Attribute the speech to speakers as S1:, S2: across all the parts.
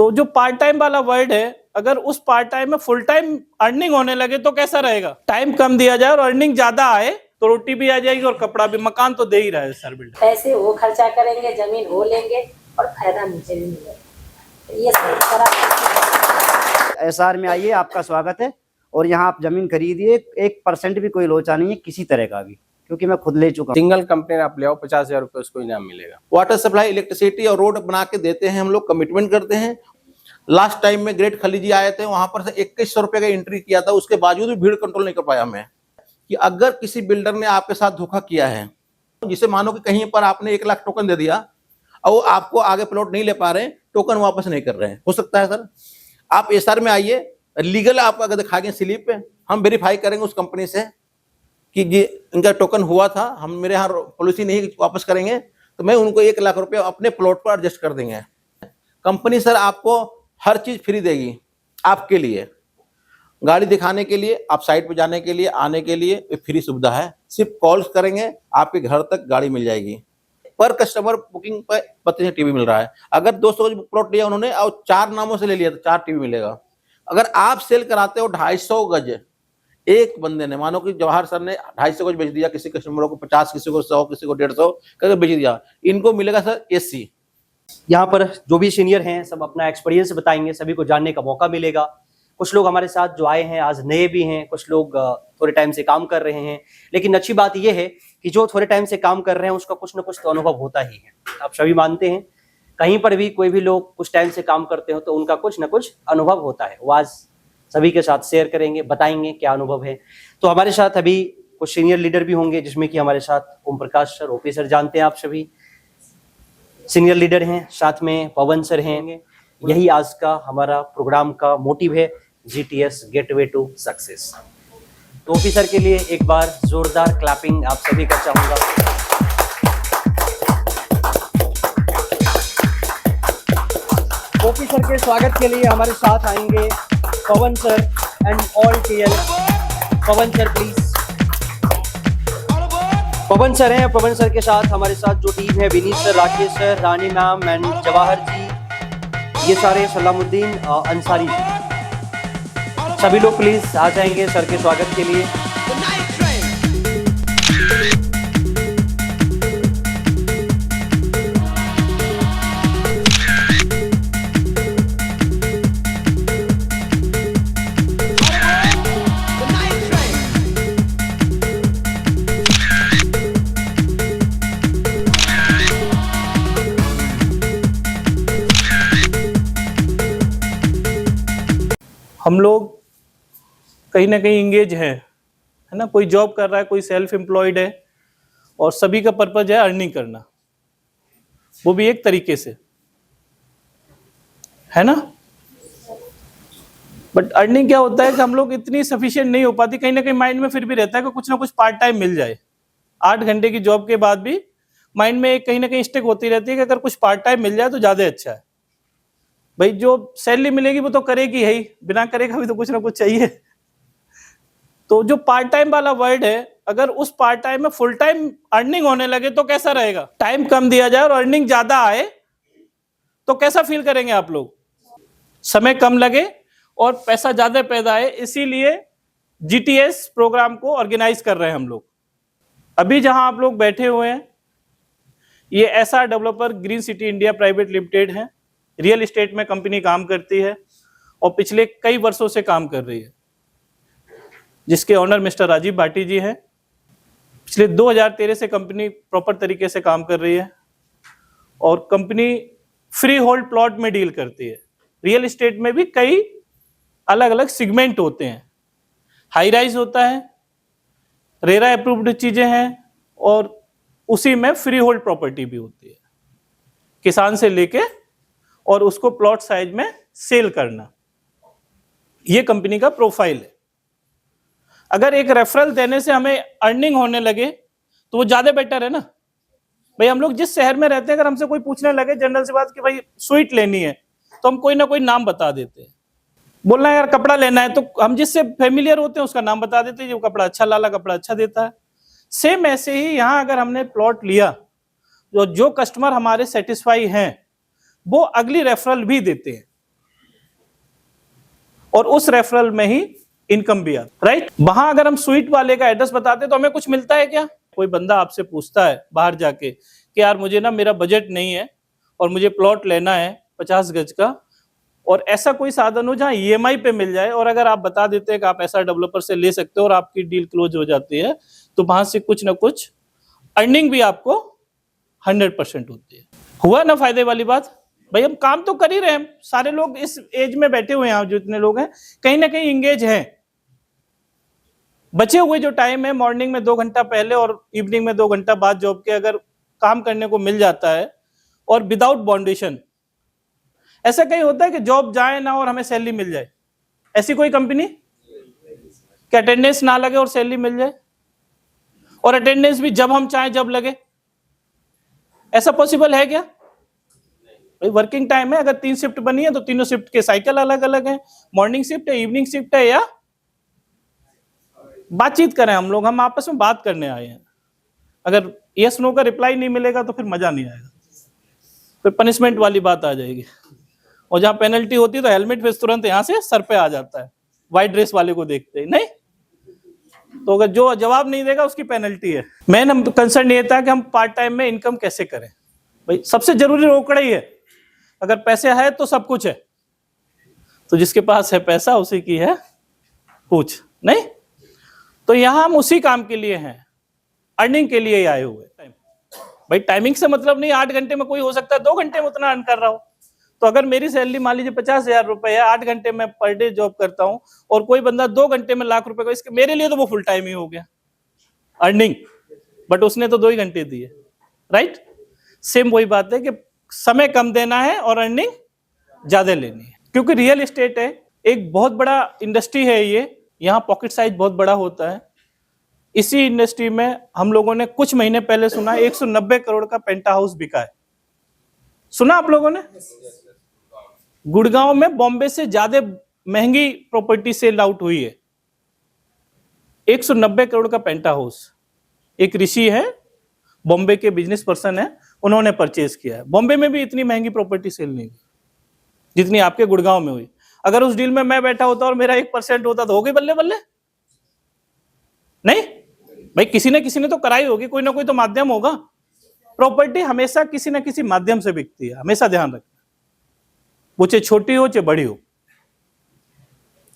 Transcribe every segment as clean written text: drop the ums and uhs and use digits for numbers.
S1: तो जो part time वाला वर्ड है, अगर उस पार्ट टाइम में फुल टाइम अर्निंग होने लगे तो कैसा रहेगा? टाइम कम दिया जाए और अर्निंग ज्यादा आए तो रोटी भी आ जाएगी और कपड़ा भी। मकान तो दे ही रहा है सर बिल्डर।
S2: पैसे वो खर्चा करेंगे, जमीन वो लेंगे और फायदा मुझे भी मिलेगा। ये
S3: एसआर में आइए, आपका स्वागत है। और यहाँ आप जमीन खरीदिए, 1% भी कोई लोचा नहीं है किसी तरह का भी, क्योंकि मैं खुद ले चुका हूँ।
S4: सिंगल कंप्लेन आप ले आओ, 50,000 रुपये उसको इनाम मिलेगा।
S5: वाटर सप्लाई, इलेक्ट्रिसिटी और रोड बना के देते हैं हम लोग, कमिटमेंट करते हैं। लास्ट टाइम में ग्रेट खली जी आए थे, वहां पर से 2100 रुपए का एंट्री किया था, उसके बावजूद भी भीड़ कंट्रोल नहीं कर पाया मैं। कि अगर किसी बिल्डर ने आपके साथ धोखा किया है, जिसे मानो कि कहीं पर आपने 1 लाख टोकन दे दिया और वो आपको आगे प्लॉट नहीं ले पा रहे, टोकन वापस नहीं कर रहे हैं, हो सकता है सर आप एसआर में आइए, लीगल आप अगर दिखाएंगे स्लिप पे, हम वेरीफाई करेंगे उस कंपनी से कि ये इनका टोकन हुआ था, हम मेरे यहाँ पॉलिसी नहीं वापस करेंगे, तो मैं उनको 1 लाख रुपए अपने प्लॉट पर एडजस्ट कर देंगे। कंपनी सर आपको हर चीज फ्री देगी आपके लिए, गाड़ी दिखाने के लिए, आप साइट पे जाने के लिए, आने के लिए फ्री सुविधा है। सिर्फ कॉल्स करेंगे आपके घर तक गाड़ी मिल जाएगी। पर कस्टमर बुकिंग पर 25 टीवी मिल रहा है। अगर 200 गज प्लॉट लिया उन्होंने और 4 नामों से ले लिया तो 4 टीवी मिलेगा। अगर आप सेल कराते हो 250 गज, एक बंदे ने, मानो कि जवाहर सर ने 250 गज बेच दिया किसी कस्टमर को, 50, किसी को 100, किसी को 150 करके बेच दिया, इनको मिलेगा सर एसी।
S6: यहाँ पर जो भी सीनियर हैं सब अपना एक्सपीरियंस बताएंगे, सभी को जानने का मौका मिलेगा। कुछ लोग हमारे साथ जो आए हैं आज नए भी हैं, कुछ लोग थोड़े टाइम से काम कर रहे हैं, लेकिन अच्छी बात यह है कि जो थोड़े टाइम से काम कर रहे हैं उसका कुछ ना कुछ तो अनुभव होता ही है। आप सभी मानते हैं, कहीं पर भी कोई भी लोग कुछ टाइम से काम करते हो तो उनका कुछ ना कुछ अनुभव होता है। वो आज सभी के साथ शेयर करेंगे, बताएंगे क्या अनुभव है। तो हमारे साथ अभी कुछ सीनियर लीडर भी होंगे, जिसमें कि हमारे साथ Om Prakash sir, OP sir, जानते हैं आप सभी सीनियर लीडर हैं, साथ में पवन सर हैं। यही आज का हमारा प्रोग्राम का मोटिव है, GTS गेटवे टू सक्सेस। तो ओपी सर के लिए एक बार जोरदार क्लैपिंग आप सभी का चाहूंगा। ओपी सर के स्वागत के लिए हमारे साथ आएंगे Pawan sir and all TL। Pawan sir please. Pawan sir हैं, पवन सर के साथ हमारे साथ जो टीम है, Vineet sir, Rakesh sir, Rani ma'am and Jawahar ji, ये सारे, सलामुद्दीन अंसारी जी, सभी लोग प्लीज आ जाएंगे सर के स्वागत के लिए।
S1: हम लोग कहीं ना कहीं इंगेज है ना, कोई जॉब कर रहा है, कोई सेल्फ एम्प्लॉयड है, और सभी का पर्पज है अर्निंग करना, वो भी एक तरीके से, है ना। बट अर्निंग क्या होता है कि हम लोग इतनी सफिशिएंट नहीं हो पाती, कहीं ना कहीं माइंड में फिर भी रहता है कि कुछ ना कुछ पार्ट टाइम मिल जाए। 8 घंटे की जॉब के बाद भी माइंड में कहीं ना कहीं स्टिक होती रहती है कि अगर कुछ पार्ट टाइम मिल जाए तो ज्यादा अच्छा है। भाई जो सैलरी मिलेगी वो तो करेगी ही, बिना करेगा भी तो कुछ ना कुछ चाहिए। तो जो पार्ट टाइम वाला वर्ड है, अगर उस पार्ट टाइम में फुल टाइम अर्निंग होने लगे तो कैसा रहेगा? टाइम कम दिया जाए और अर्निंग ज्यादा आए तो कैसा फील करेंगे आप लोग? समय कम लगे और पैसा ज्यादा पैदा आए, इसीलिए GTS प्रोग्राम को ऑर्गेनाइज कर रहे हैं हम लोग। अभी जहां आप लोग बैठे हुए हैं, ये SR developer green city India private limited है। रियल एस्टेट में कंपनी काम करती है और पिछले कई वर्षों से काम कर रही है, जिसके ओनर मिस्टर राजीव भाटी जी हैं। पिछले 2013 से कंपनी प्रॉपर तरीके से काम कर रही है और कंपनी फ्री होल्ड प्लॉट में डील करती है। रियल एस्टेट में भी कई अलग अलग सेगमेंट होते हैं, हाई राइज होता है, रेरा अप्रूव्ड चीजें हैं, और उसी में फ्री होल्ड प्रॉपर्टी भी होती है, किसान से लेके और उसको प्लॉट साइज में सेल करना। ये कंपनी का प्रोफाइल है। अगर एक रेफरल देने से हमें अर्निंग होने लगे तो वो ज्यादा बेटर है ना। भाई हम लोग जिस शहर में रहते हैं, अगर हमसे कोई पूछने लगे जनरल सी बात कि भाई स्वीट लेनी है, तो हम कोई ना कोई नाम बता देते हैं। बोलना है यार कपड़ा लेना है, तो हम जिससे फेमिलियर होते हैं उसका नाम बता देते हैं, जो कपड़ा अच्छा, लाला कपड़ा अच्छा देता है। सेम ऐसे ही यहाँ अगर हमने प्लॉट लिया, जो कस्टमर हमारे सेटिस्फाई हैं वो अगली रेफरल भी देते हैं। और उस रेफरल में ही इनकम भी आता, राइट। वहां अगर हम स्वीट वाले का एड्रेस बताते तो हमें कुछ मिलता है क्या? कोई बंदा आपसे पूछता है बाहर जाके कि यार मुझे ना मेरा बजट नहीं है और मुझे प्लॉट लेना है 50 गज का, और ऐसा कोई साधन हो जहां ईएमआई पे मिल जाए, और अगर आप बता देते हैं कि आप ऐसा डेवलपर से ले सकते हो और आपकी डील क्लोज हो जाती है, तो वहां से कुछ ना कुछ अर्निंग भी आपको 100% होती है। हुआ ना फायदे वाली बात? भाई हम काम तो कर ही रहे हैं, सारे लोग इस एज में बैठे हुए हैं, जितने लोग हैं कहीं ना कहीं इंगेज हैं। बचे हुए जो टाइम है मॉर्निंग में 2 घंटा पहले और इवनिंग में 2 घंटा बाद जॉब के अगर काम करने को मिल जाता है और विदाउट बाउंडेशन, ऐसा कहीं होता है कि जॉब जाए ना और हमें सैलरी मिल जाए? ऐसी कोई कंपनी कि अटेंडेंस ना लगे और सैलरी मिल जाए, और अटेंडेंस भी जब हम चाहें जब लगे? ऐसा पॉसिबल है क्या? भाई वर्किंग टाइम है, अगर 3 शिफ्ट बनी है तो तीनों शिफ्ट के साइकिल अलग अलग हैं, मॉर्निंग शिफ्ट है, इवनिंग शिफ्ट है, या बातचीत करें हम लोग, हम आपस में बात करने आए हैं। अगर यस नो का रिप्लाई नहीं मिलेगा तो फिर मजा नहीं आएगा, फिर पनिशमेंट वाली बात आ जाएगी, और जहां पेनल्टी होती है तो हेलमेट फिर तुरंत यहां से सर पे आ जाता है, व्हाइट ड्रेस वाले को देखते ही नहीं, तो अगर जो जवाब नहीं देगा उसकी पेनल्टी है। मेन कंसर्न ये था कि हम पार्ट टाइम में इनकम कैसे करें। भाई सबसे जरूरी रोकड़ा ही है, अगर पैसे है तो सब कुछ है, तो जिसके पास है पैसा उसी की है पूछ, नहीं? तो यहां हम उसी काम के लिए हैं, अर्निंग के लिए ही आए हुए। भाई टाइमिंग से मतलब नहीं, 8 घंटे में कोई हो सकता है 2 घंटे में उतना अर्न कर रहा हो, तो अगर मेरी सैलरी मान लीजिए 50,000 रुपए है, 8 घंटे में पर डे जॉब करता हूं, और कोई बंदा 2 घंटे में लाख रुपए का, इसके मेरे लिए तो वो फुल टाइम ही हो गया अर्निंग, बट उसने तो 2 ही घंटे दिए, राइट। सेम वही बात है कि समय कम देना है और अर्निंग ज्यादा लेनी है, क्योंकि रियल एस्टेट है एक बहुत बड़ा इंडस्ट्री है ये, यहाँ पॉकेट साइज बहुत बड़ा होता है। इसी इंडस्ट्री में हम लोगों ने कुछ महीने पहले सुना 190 करोड़ का पेंटा हाउस बिका है, सुना आप लोगों ने? गुड़गांव में बॉम्बे से ज्यादा महंगी प्रॉपर्टी सेल आउट हुई है, 190 करोड़ का पेंटा हाउस। एक ऋषि है, बॉम्बे के बिजनेस पर्सन है, उन्होंने परचेज किया है। बॉम्बे में भी इतनी महंगी प्रॉपर्टी सेल नहीं हुई जितनी आपके गुड़गांव में हुई। अगर उस डील में मैं बैठा होता और मेरा 1% होता तो हो गई बल्ले बल्ले, नहीं? भाई किसी ने तो कराई होगी, कोई ना कोई तो माध्यम होगा। प्रॉपर्टी हमेशा किसी ना किसी माध्यम से बिकती है, हमेशा ध्यान रखना, वो चाहे छोटी हो चाहे बड़ी हो,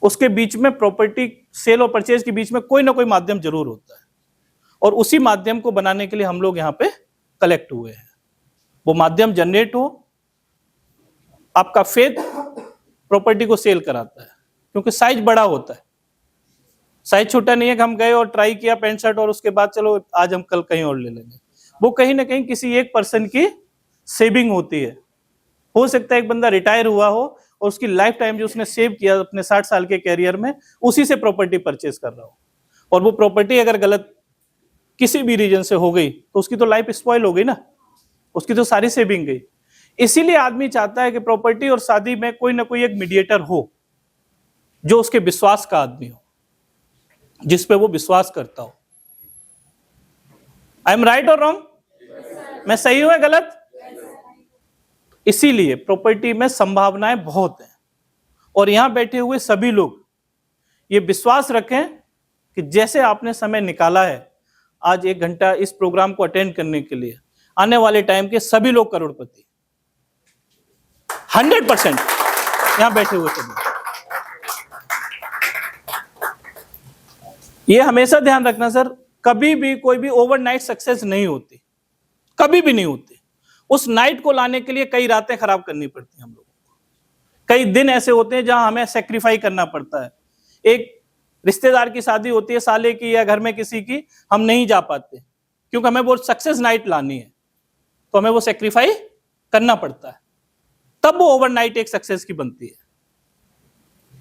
S1: उसके बीच में प्रॉपर्टी सेल और परचेज के बीच में कोई ना कोई माध्यम जरूर होता है, और उसी माध्यम को बनाने के लिए हम लोग यहाँ पे कलेक्ट हुए हैं। वो माध्यम जनरेट हो, आपका फेथ प्रॉपर्टी को सेल कराता है, क्योंकि साइज बड़ा होता है, साइज छोटा नहीं है कि हम गए और ट्राई किया पैंट शर्ट और उसके बाद चलो आज हम कल कहीं और ले लेंगे। वो कहीं ना कहीं किसी एक पर्सन की सेविंग होती है। हो सकता है एक बंदा रिटायर हुआ हो और उसकी लाइफ टाइम जो उसने सेव किया अपने 60 साल के कैरियर में, उसी से प्रॉपर्टी परचेज कर रहा हो, और वो प्रॉपर्टी अगर गलत किसी भी रीजन से हो गई तो उसकी तो लाइफ स्पॉइल हो गई ना, उसकी तो सारी सेविंग गई। इसीलिए आदमी चाहता है कि प्रॉपर्टी और शादी में कोई ना कोई एक मीडिएटर हो, जो उसके विश्वास का आदमी हो, जिस पे वो विश्वास करता हो। आई एम राइट और रॉन्ग? मैं सही हूं या गलत? इसीलिए प्रॉपर्टी में संभावनाएं बहुत हैं, और यहां बैठे हुए सभी लोग ये विश्वास रखें कि जैसे आपने समय निकाला है आज 1 घंटा इस प्रोग्राम को अटेंड करने के लिए, आने वाले टाइम के सभी लोग करोड़पति 100% यहां बैठे हुए सभी। ये हमेशा ध्यान रखना सर, कभी भी कोई भी ओवरनाइट सक्सेस नहीं होती, कभी भी नहीं होती। उस नाइट को लाने के लिए कई रातें खराब करनी पड़ती हैं हम लोगों को, कई दिन ऐसे होते हैं जहां हमें सेक्रीफाई करना पड़ता है। एक रिश्तेदार की शादी होती है, साले की या घर में किसी की, हम नहीं जा पाते क्योंकि हमें वो सक्सेस नाइट लानी है, तो हमें वो सेक्रीफाई करना पड़ता है, तब वो ओवरनाइट एक सक्सेस की बनती है।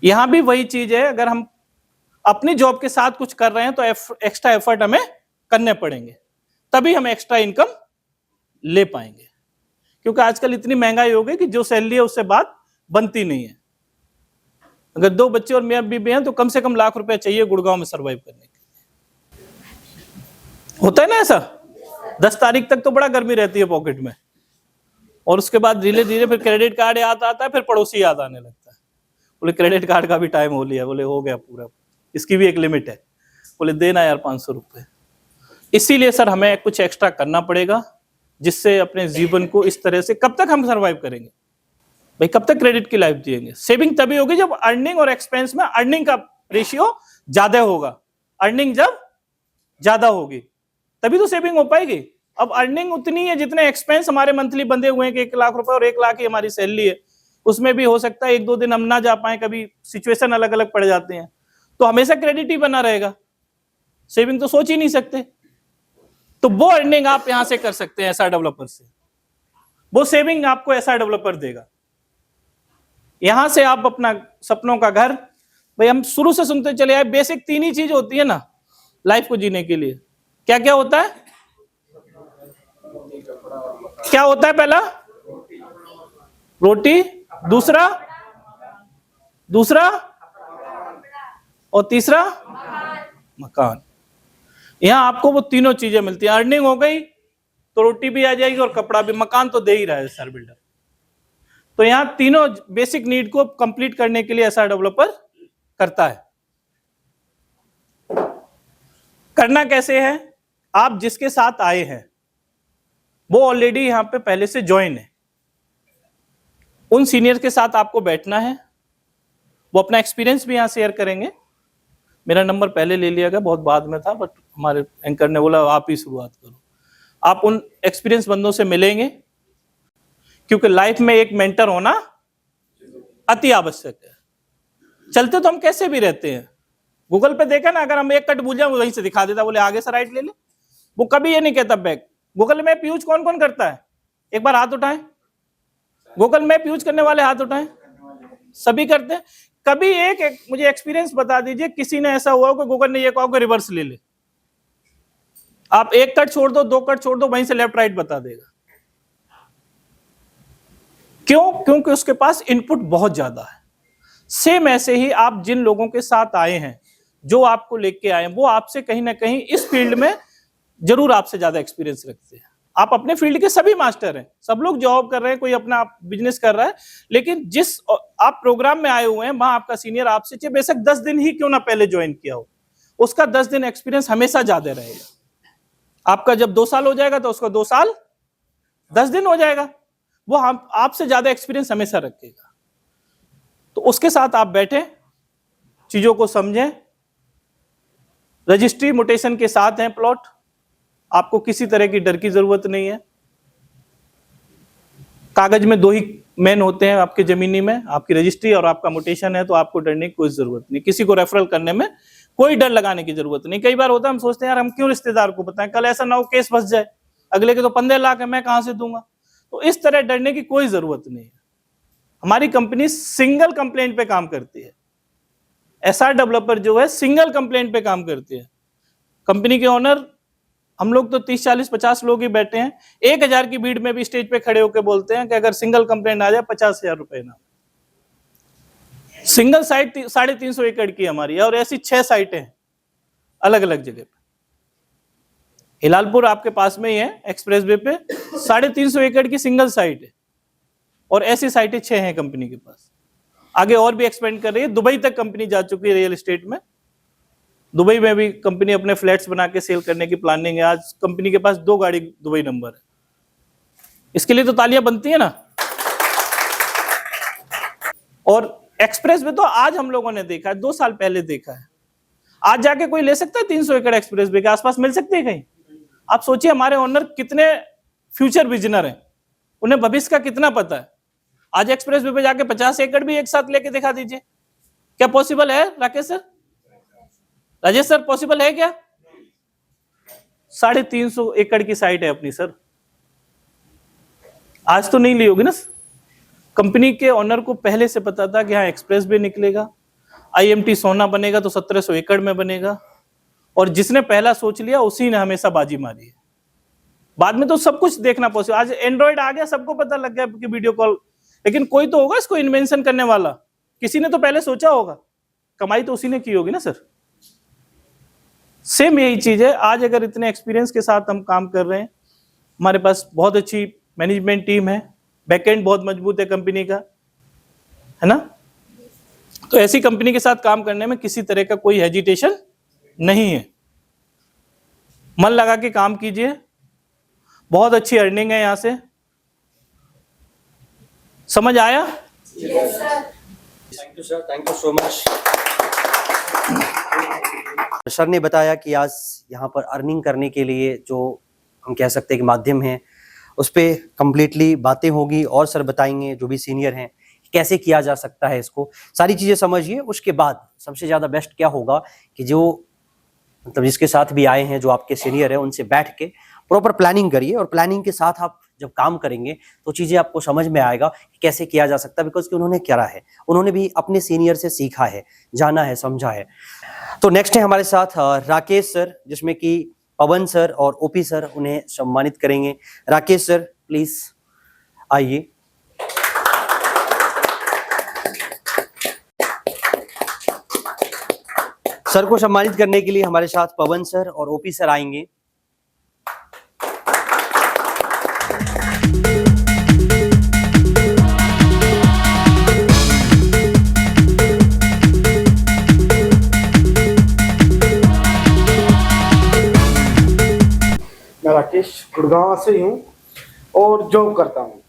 S1: यहां भी वही चीज है, अगर हम अपनी जॉब के साथ कुछ कर रहे हैं तो एक्स्ट्रा एफर्ट हमें करने पड़ेंगे, तभी हम एक्स्ट्रा इनकम ले पाएंगे। क्योंकि आजकल इतनी महंगाई हो गई कि जो सैलरी है उससे बात बनती नहीं है। अगर 2 बच्चे और मियां बीबी हैं तो कम से कम लाख रुपए चाहिए गुड़गांव में सरवाइव करने के लिए। होता है ना ऐसा? 10 तारीख तक तो बड़ा गर्मी रहती है पॉकेट में, और उसके बाद धीरे धीरे फिर क्रेडिट कार्ड याद आता है, फिर पड़ोसी याद आने लगता है। बोले क्रेडिट कार्ड का भी टाइम हो लिया। बोले हो गया पूरा, इसकी भी एक लिमिट है। बोले देना यार 500 रुपये। इसीलिए सर हमें कुछ एक्स्ट्रा करना पड़ेगा, जिससे अपने जीवन को इस तरह से, कब तक हम सर्वाइव करेंगे भाई, कब तक क्रेडिट की लाइफ जिएंगे। सेविंग तभी होगी जब अर्निंग और एक्सपेंस में अर्निंग का रेशियो ज्यादा होगा। अर्निंग जब ज्यादा होगी तभी तो सेविंग हो पाएगी। अब अर्निंग उतनी है जितने एक्सपेंस हमारे मंथली बंधे हुए हैं कि 1 लाख रुपए और 1 लाख ही हमारी सैलरी है। उसमें भी हो सकता है 1-2 दिन हम ना जा पाए, कभी सिचुएशन अलग अलग पड़ जाते हैं, तो हमेशा क्रेडिट ही बना रहेगा। सेविंग तो सोच ही नहीं सकते। तो वो अर्निंग आप यहां से कर सकते हैं एसआर डेवलपर से, वो सेविंग आपको एसआर डेवलपर देगा। यहां से आप अपना सपनों का घर, भाई हम शुरू से सुनते चले आए, बेसिक 3 ही चीज होती है ना लाइफ को जीने के लिए। क्या क्या होता है? क्या होता है? पहला रोटी, दूसरा और तीसरा मकान। यहां आपको वो तीनों चीजें मिलती हैं। अर्निंग हो गई तो रोटी भी आ जाएगी और कपड़ा भी, मकान तो दे ही रहा है एसआर बिल्डर। तो यहां तीनों बेसिक नीड को कंप्लीट करने के लिए एसआर डेवलपर करता है। करना कैसे है? आप जिसके साथ आए हैं वो ऑलरेडी यहां पे पहले से ज्वाइन है, उन सीनियर के साथ आपको बैठना है। वो अपना एक्सपीरियंस भी यहां शेयर करेंगे। मेरा नंबर पहले ले लिया गया, बहुत बाद में था, बट हमारे एंकर ने बोला आप ही शुरुआत करो। आप उन एक्सपीरियंस बंदों से मिलेंगे, क्योंकि लाइफ में एक मेंटर होना अति आवश्यक है। चलते तो हम कैसे भी रहते हैं। गूगल पे देखा ना, अगर हम एक कट भूल जाए वो वहीं से दिखा देता, बोले आगे से राइट ले ले। वो कभी ये नहीं कहता बैक। गूगल मैप यूज कौन कौन करता है? एक बार हाथ उठाएं। गूगल मैप यूज करने वाले हाथ उठाएं। सभी करते हैं। कभी एक मुझे एक्सपीरियंस बता दीजिए, किसी ने ऐसा हुआ कि गूगल ने ये कहा कि रिवर्स ले ले। आप एक कट छोड़ दो, 2 कट छोड़ दो, वहीं से लेफ्ट राइट बता देगा। क्यों? क्योंकि उसके पास इनपुट बहुत ज्यादा है। सेम ऐसे ही आप जिन लोगों के साथ आए हैं, जो आपको लेके आए हैं, वो आपसे कहीं ना कहीं इस फील्ड में जरूर आपसे ज्यादा एक्सपीरियंस रखते हैं। आप अपने फील्ड के सभी मास्टर हैं, सब लोग जॉब कर रहे हैं, कोई अपना बिजनेस कर रहा है, लेकिन जिस आप प्रोग्राम में आए हुए हैं वहां आपका सीनियर आपसे चाहे बेशक 10 दिन ही क्यों ना पहले ज्वाइन किया हो, उसका 10 दिन एक्सपीरियंस हमेशा ज्यादा रहेगा। आपका जब 2 साल हो जाएगा तो उसका 2 साल 10 दिन हो जाएगा। वो हम आपसे ज्यादा एक्सपीरियंस हमेशा रखेगा। तो उसके साथ आप बैठे, चीजों को समझें। रजिस्ट्री म्यूटेशन के साथ हैं प्लॉट, आपको किसी तरह की डर की जरूरत नहीं है। कागज में 2 ही मेन होते हैं आपके जमीनी में, आपकी रजिस्ट्री और आपका म्यूटेशन है, तो आपको डरने की कोई जरूरत नहीं। किसी को रेफरल करने में कोई डर लगाने की जरूरत नहीं। कई बार होता है हम सोचते हैं यार हम क्यों रिश्तेदार को बताएं, कल ऐसा ना हो केस फंस जाए, अगले के तो 15 लाख है, मैं कहां से दूंगा। तो इस तरह डरने की कोई जरूरत नहीं है। हमारी कंपनी सिंगल कंप्लेंट पे काम करती है। एसआर डेवलपर जो है सिंगल कंप्लेंट पे काम करती है। कंपनी के ओनर हम लोग तो 30, 40, 50 लोग ही बैठे हैं। 1000 की भीड़ में भी स्टेज पे खड़े होकर बोलते हैं कि अगर सिंगल कंप्लेंट आ जाए 50,000 रुपए ना। सिंगल साइट 350 एकड़ की हमारी है, और ऐसी 6 साइटें हैं अलग अलग जगह पे। हिलालपुर आपके पास में ही है, एक्सप्रेसवे पे 350 एकड़ की सिंगल साइट है, और ऐसी साइटें 6 हैं कंपनी के पास। आगे और भी एक्सपेंड कर रही है। दुबई तक कंपनी जा चुकी है रियल एस्टेट में। दुबई में भी कंपनी अपने फ्लैट्स बना के सेल करने की प्लानिंग है। आज कंपनी के पास 2 गाड़ी दुबई नंबर है। इसके लिए तो तालियां बनती है ना। और एक्सप्रेस वे तो आज हम लोगों ने देखा है, 2 साल पहले देखा है। आज जाके कोई ले सकता है 300 एकड़ एक्सप्रेस वे के आसपास मिल सकते हैं कहीं? आप सोचिए हमारे ओनर कितने फ्यूचर विजनर हैं, उन्हें भविष्य का कितना पता है। आज एक्सप्रेस वे पे जाके 50 एकड़ भी एक साथ लेके दिखा दीजिए, क्या पॉसिबल है Rakesh sir? Rajesh sir possible है क्या? 350 एकड़ की साइट है अपनी सर। आज तो नहीं ली होगी ना। कंपनी के ओनर को पहले से पता था कि हाँ एक्सप्रेस वे निकलेगा, आईएमटी सोना बनेगा तो 1700 एकड़ में बनेगा, और जिसने पहला सोच लिया उसी ने हमेशा बाजी मारी है। बाद में तो सब कुछ देखना पॉसिबल। आज एंड्रॉइड आ गया, सबको पता लग गया कि वीडियो कॉल, लेकिन कोई तो होगा इसको इन्वेंशन करने वाला, किसी ने तो पहले सोचा होगा, कमाई तो उसी ने की होगी ना सर। सेम यही चीज है। आज अगर इतने एक्सपीरियंस के साथ हम काम कर रहे हैं, हमारे पास बहुत अच्छी मैनेजमेंट टीम है, बैकएंड बहुत मजबूत है कंपनी का, है ना। तो ऐसी कंपनी के साथ काम करने में किसी तरह का कोई हेजिटेशन नहीं है। मन लगा के काम कीजिए, बहुत अच्छी अर्निंग है यहाँ से। समझ आया?
S6: Thank you sir, thank you so much. Sir ने बताया कि आज यहाँ पर अर्निंग करने के लिए जो हम कह सकते हैं कि माध्यम है, उस पर कंप्लीटली बातें होगी और सर बताएंगे जो भी सीनियर हैं कैसे किया जा सकता है इसको, सारी चीज़ें समझिए। उसके बाद सबसे ज़्यादा बेस्ट क्या होगा कि जो मतलब जिसके साथ भी आए हैं, जो आपके सीनियर हैं, उनसे बैठ के प्रॉपर प्लानिंग करिए, और प्लानिंग के साथ आप जब काम करेंगे तो चीज़ें आपको समझ में आएगा कि कैसे किया जा सकता है, बिकॉज कि उन्होंने करा है, उन्होंने भी अपने सीनियर से सीखा है, जाना है, समझा है। तो नेक्स्ट है हमारे साथ राकेश सर, जिसमें कि पवन सर और ओपी सर उन्हें सम्मानित करेंगे। राकेश सर प्लीज आइए। सर को सम्मानित करने के लिए हमारे साथ पवन सर और ओपी सर आएंगे।
S7: मैं राकेश गुड़गांव से ही हूँ और जॉब करता हूँ।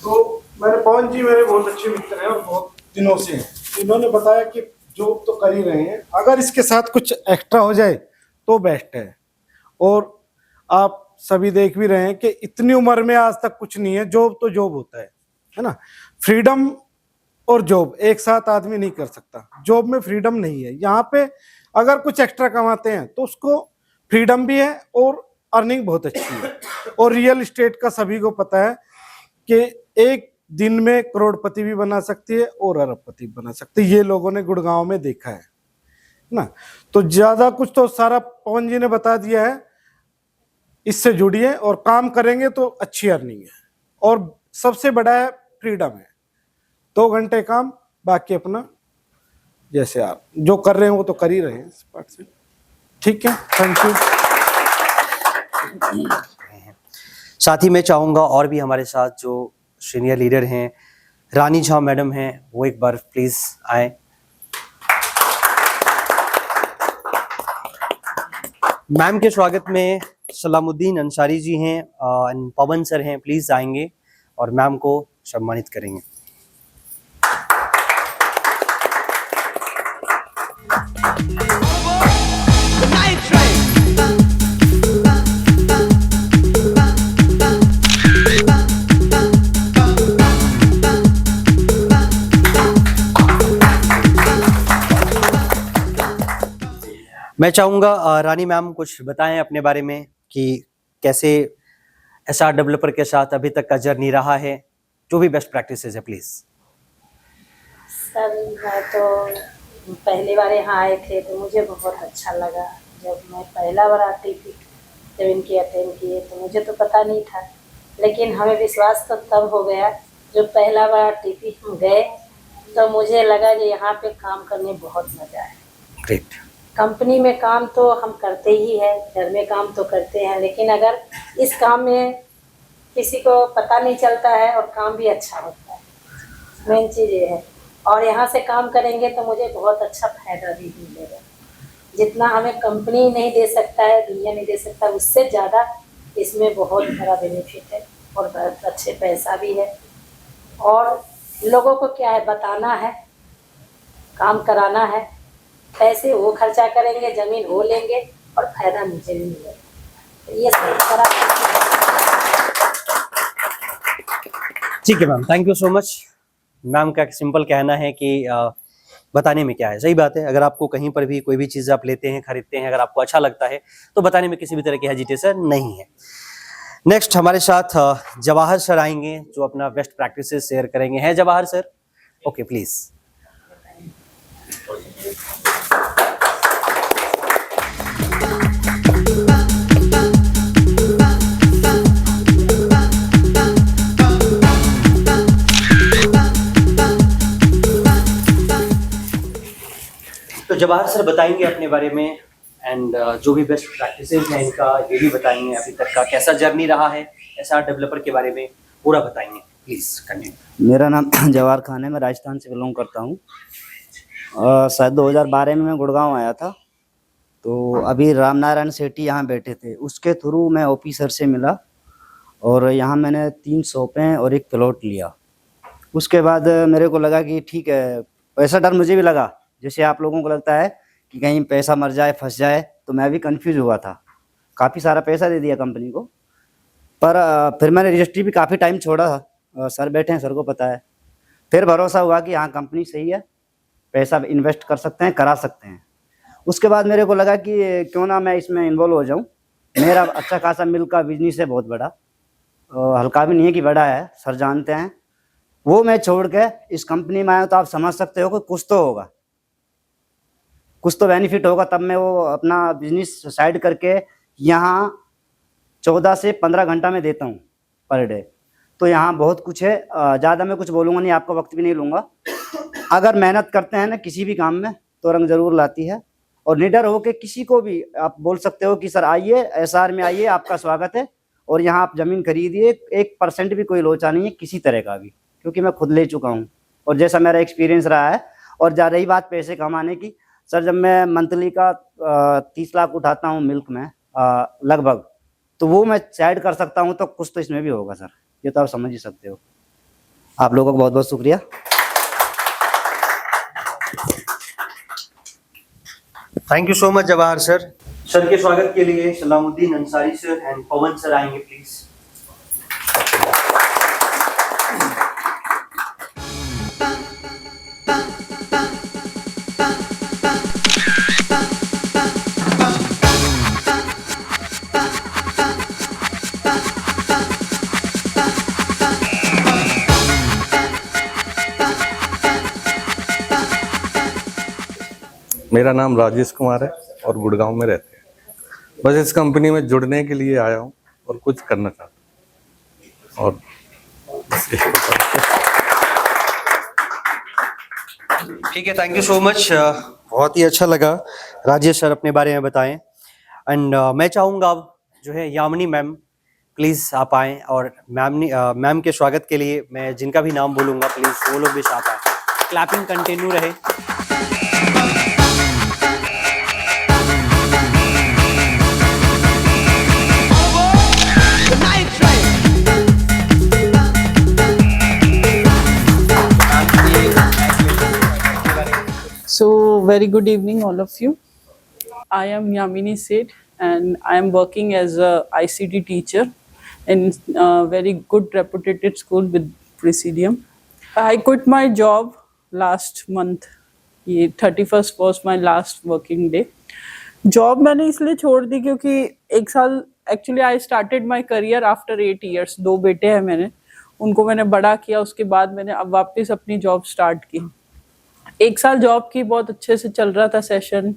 S7: तो मेरे पवन जी मेरे बहुत अच्छे मित्र हैं और बहुत दिनों से हैं। इन्होंने बताया कि जॉब तो कर ही रहे हैं, अगर इसके साथ कुछ एक्स्ट्रा हो जाए तो बेस्ट है। और आप सभी देख भी रहे हैं कि इतनी उम्र में आज तक कुछ नहीं है, जॉब तो जॉब होता है ना। फ्रीडम और जॉब एक साथ आदमी नहीं कर सकता, जॉब में फ्रीडम नहीं है। यहाँ पे अगर कुछ एक्स्ट्रा कमाते हैं तो उसको फ्रीडम भी है और अर्निंग बहुत अच्छी है। और रियल एस्टेट का सभी को पता है कि एक दिन में करोड़पति भी बना सकती है और अरबपति बना सकती है, ये लोगों ने गुड़गांव में देखा है ना। तो ज्यादा कुछ तो सारा पवन जी ने बता दिया है, इससे जुड़िए और काम करेंगे तो अच्छी अर्निंग है। और सबसे बड़ा है फ्रीडम है, 2 घंटे काम, बाकी अपना जैसे आप जो कर रहे हैं वो तो कर ही रहे हैं इस पार्ट से। ठीक है, थैंक यू।
S6: साथ ही मैं चाहूंगा और भी हमारे साथ जो सीनियर लीडर हैं, रानी झा मैडम हैं, वो एक बार प्लीज आए। मैम के स्वागत में सलामुद्दीन अंसारी जी हैं, पवन सर हैं, प्लीज आएंगे और मैम को सम्मानित करेंगे। मैं चाहूँगा रानी मैम कुछ बताएं अपने बारे में कि कैसे एसआर डेवलपर के साथ अभी तक का जर्नी रहा है, जो भी बेस्ट प्रैक्टिसेस है प्लीज।
S2: सर मैं तो पहली बार यहाँ आए थे तो मुझे बहुत अच्छा लगा। जब मैं पहला बार आती थी, जब इनकी अटेंड किए तो मुझे तो पता नहीं था, लेकिन हमें विश्वास तो तब हो गया जब पहला बार टीपी हम गए तो मुझे लगा कि यहाँ पे काम करने बहुत मज़ा है।
S6: ग्रेट।
S2: कंपनी में काम तो हम करते ही हैं, घर में काम तो करते हैं, लेकिन अगर इस काम में किसी को पता नहीं चलता है और काम भी अच्छा होता है, मेन चीज़ ये है। और यहाँ से काम करेंगे तो मुझे बहुत अच्छा फायदा भी मिलेगा। जितना हमें कंपनी नहीं दे सकता है, दुनिया नहीं दे सकता, उससे ज़्यादा इसमें बहुत बड़ा बेनिफिट है और बहुत अच्छे पैसा भी है। और लोगों को क्या है, बताना है, काम कराना है, पैसे वो खर्चा करेंगे, ज़मीन वो लेंगे और फायदा मुझे भी मिलेगा। तो ये सब करा।
S6: ठीक है ma'am, thank you so much. Ma'am का सिंपल कहना है कि बताने में क्या है, सही बात है। अगर आपको कहीं पर भी कोई भी चीज़ आप लेते हैं, खरीदते हैं, अगर आपको अच्छा लगता है तो बताने में किसी भी तरह की हेजिटेशन नहीं है। नेक्स्ट हमारे साथ जवाहर सर आएंगे, जो अपना बेस्ट प्रैक्टिसेस शेयर करेंगे। हैं जवाहर सर? Okay please. तो जवाहर सर बताएंगे अपने बारे में एंड जो भी बेस्ट प्रैक्टिसेस हैं इनका, ये भी बताएंगे अभी तक का कैसा जर्नी रहा है, एसआर डेवलपर के बारे में पूरा बताएंगे। Please continue.
S3: मेरा नाम जवाहर खान है, मैं राजस्थान से बिलोंग करता हूँ। शायद 2012 में मैं गुड़गांव आया था, तो अभी रामनारायण सेठी यहाँ बैठे थे, उसके थ्रू मैं ऑफिसर से मिला और यहाँ मैंने 3 शॉपें और एक प्लॉट लिया। उसके बाद मेरे को लगा कि ठीक है, पैसा डर मुझे भी लगा, जैसे आप लोगों को लगता है कि कहीं पैसा मर जाए, फंस जाए, तो मैं भी कंफ्यूज हुआ था। काफ़ी सारा पैसा दे दिया कंपनी को, पर फिर मैंने रजिस्ट्री भी काफ़ी टाइम छोड़ा था। सर बैठे हैं, सर को पता है। फिर भरोसा हुआ कि हाँ कंपनी सही है, पैसा इन्वेस्ट कर सकते हैं, करा सकते हैं। उसके बाद मेरे को लगा कि क्यों ना मैं इसमें इन्वॉल्व हो जाऊं। मेरा अच्छा खासा मिल का बिजनेस है, बहुत बड़ा, हल्का भी नहीं है कि बड़ा है, सर जानते हैं। वो मैं छोड़ के इस कंपनी में आया, तो आप समझ सकते हो कि कुछ तो होगा, कुछ तो बेनिफिट होगा। तब मैं वो अपना बिजनेस साइड करके यहाँ 14 से 15 घंटा में देता हूँ पर डे। तो यहाँ बहुत कुछ है, ज़्यादा मैं कुछ बोलूँगा नहीं, आपका वक्त भी नहीं लूँगा। अगर मेहनत करते हैं ना किसी भी काम में, तो रंग जरूर लाती है। और निडर हो के किसी को भी आप बोल सकते हो कि सर आइए, एसआर में आइए, आपका स्वागत है। और यहाँ आप ज़मीन खरीदिए, 1% भी कोई लोचा नहीं है किसी तरह का भी, क्योंकि मैं खुद ले चुका हूँ और जैसा मेरा एक्सपीरियंस रहा है। और जा रही बात पैसे कमाने की, सर जब मैं मंथली का 30 लाख उठाता हूँ मिल्क में लगभग, तो वो मैं साइड कर सकता हूँ, तो कुछ तो इसमें भी होगा सर, ये तो आप समझ ही सकते हो। आप लोगों का बहुत बहुत शुक्रिया।
S6: Thank you so much Jawahar sir. Sir के स्वागत के लिए Salamuddin Ansari sir and Pawan sir आएंगे प्लीज।
S8: मेरा नाम राजेश कुमार है और गुड़गांव में रहते हैं। बस इस कंपनी में जुड़ने के लिए आया हूँ और कुछ करना चाहता हूँ। और
S6: ठीक है, थैंक यू सो मच। बहुत ही अच्छा लगा राजेश सर अपने बारे में बताएं। एंड मैं चाहूँगा अब जो है यामिनी मैम प्लीज आप आएँ, और मैम के स्वागत के लिए मैं जिनका भी नाम बोलूँगा प्लीज वो लोग भी साथ आए। क्लैपिंग कंटिन्यू रहे।
S9: So, very good evening, all of you. I am Yamini Seth, and I am working as a ICT teacher in a very good reputed school with Presidium. I quit my job last month. ये 31st was my last working day. Job मैंने इसलिए छोड़ दी क्योंकि 1 साल actually I started my career after 8 years. 2 बेटे हैं मैंने, उनको मैंने बड़ा किया, उसके बाद मैंने अब वापस अपनी जॉब स्टार्ट की। 1 साल जॉब की, बहुत अच्छे से चल रहा था सेशन,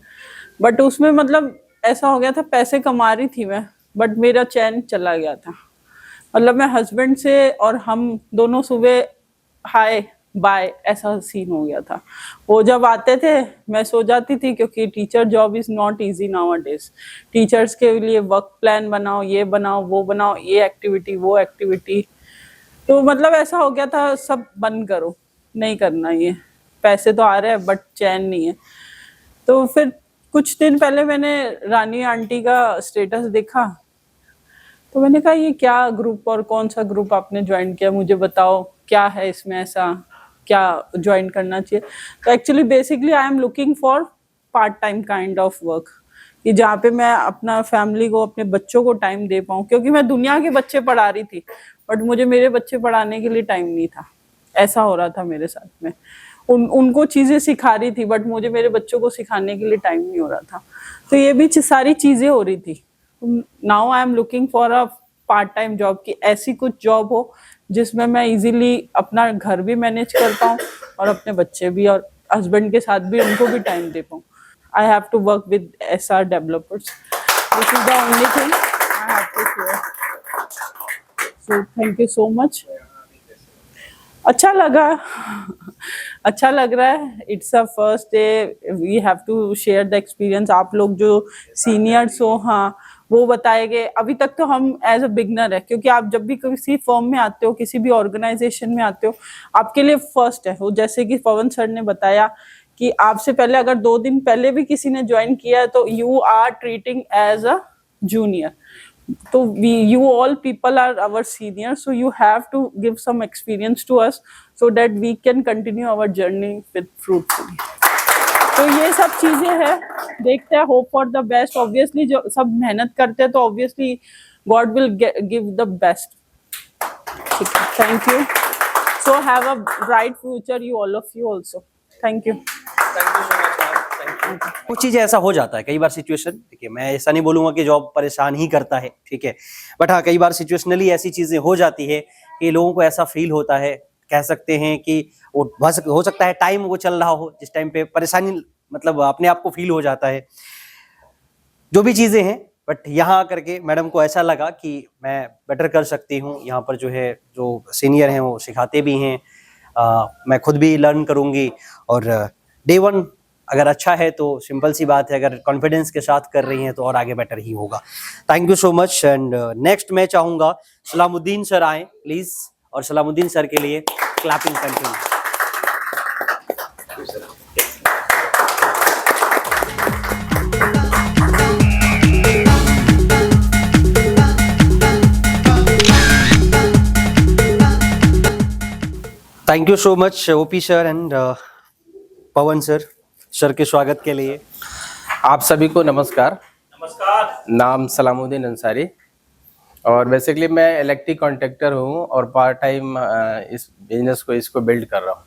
S9: बट उसमें मतलब ऐसा हो गया था, पैसे कमा रही थी मैं, बट मेरा चैन चला गया था। मतलब मैं हस्बैंड से और हम दोनों सुबह हाय बाय ऐसा सीन हो गया था। वो जब आते थे मैं सो जाती थी, क्योंकि teacher job is not easy now days. Teachers के लिए वर्क प्लान बनाओ, ये बनाओ, वो बनाओ, ये एक्टिविटी, वो एक्टिविटी, तो मतलब ऐसा हो गया था सब बंद करो, नहीं करना ये, पैसे तो आ रहे हैं बट चैन नहीं है। तो फिर कुछ दिन पहले मैंने रानी आंटी का स्टेटस देखा, तो मैंने कहा ये क्या ग्रुप और कौन सा ग्रुप आपने ज्वाइन किया, मुझे बताओ क्या है इसमें, ऐसा क्या ज्वाइन करना चाहिए। तो actually basically I am looking for part time kind of work, कि जहाँ पे मैं अपना फैमिली को, अपने बच्चों को टाइम दे पाऊँ, क्योंकि मैं दुनिया के बच्चे पढ़ा रही थी बट मुझे मेरे बच्चे पढ़ाने के लिए टाइम नहीं था। ऐसा हो रहा था मेरे साथ में। उनको चीज़ें सिखा रही थी बट मुझे मेरे बच्चों को सिखाने के लिए टाइम नहीं हो रहा था। तो ये भी सारी चीज़ें हो रही थी। Now I am looking for a part time job, की ऐसी कुछ जॉब हो जिसमें मैं इजीली अपना घर भी मैनेज कर पाऊँ और अपने बच्चे भी और हस्बैंड के साथ भी उनको भी टाइम दे पाऊँ। I have to work with SR developers, this is the only thing I have to share. So thank you so much. अच्छा लग रहा है। It's a first day, we have to share the experience. आप लोग जो seniors हो, हाँ, वो बताएंगे। अभी तक तो हम एज अ बिगनर है, क्योंकि आप जब भी किसी फर्म में आते हो, किसी भी ऑर्गेनाइजेशन में आते हो, आपके लिए फर्स्ट है वो। जैसे कि पवन सर ने बताया कि आपसे पहले अगर 2 दिन पहले भी किसी ने ज्वाइन किया है तो you are treating as a junior. So you all people are our seniors, so you have to give some experience to us so that we can continue our journey with fruitfully. तो ये सब चीजें हैं, देखते हैं, hope for the best. Obviously जो सब मेहनत करते हैं तो obviously God will give the best. ठीक है, thank you. So have a bright future you all of you also. Thank you.
S6: कुछ चीजें ऐसा हो जाता है कई बार सिचुएशन, ठीक है, मैं ऐसा नहीं बोलूंगा कि जॉब परेशान ही करता है, ठीक है, बट हाँ कई बार सिचुएशनली ऐसी चीजें हो जाती है कि लोगों को ऐसा फील होता है, कह सकते हैं कि वो हो सकता है टाइम वो चल रहा हो जिस टाइम पे परेशानी मतलब अपने आप को फील हो जाता है, जो भी चीजें हैं। बट यहाँ आकर के मैडम को ऐसा लगा कि मैं बेटर कर सकती हूँ, यहाँ पर जो है जो सीनियर हैं वो सिखाते भी हैं, मैं खुद भी लर्न करूँगी, और डे 1 अगर अच्छा है तो सिंपल सी बात है, अगर कॉन्फिडेंस के साथ कर रही हैं तो और आगे बेटर ही होगा। Thank you so much. And next मैं चाहूँगा सलामुद्दीन सर आए प्लीज, और सलामुद्दीन सर के लिए clapping continue. Thank you so much OP sir and Pawan sir के स्वागत के लिए।
S4: आप सभी को नमस्कार।
S1: नमस्कार।
S4: नाम सलामुद्दीन अंसारी, और बेसिकली मैं इलेक्ट्रिक कॉन्ट्रैक्टर हूँ और पार्ट टाइम इस बिजनेस को इसको बिल्ड कर रहा हूँ,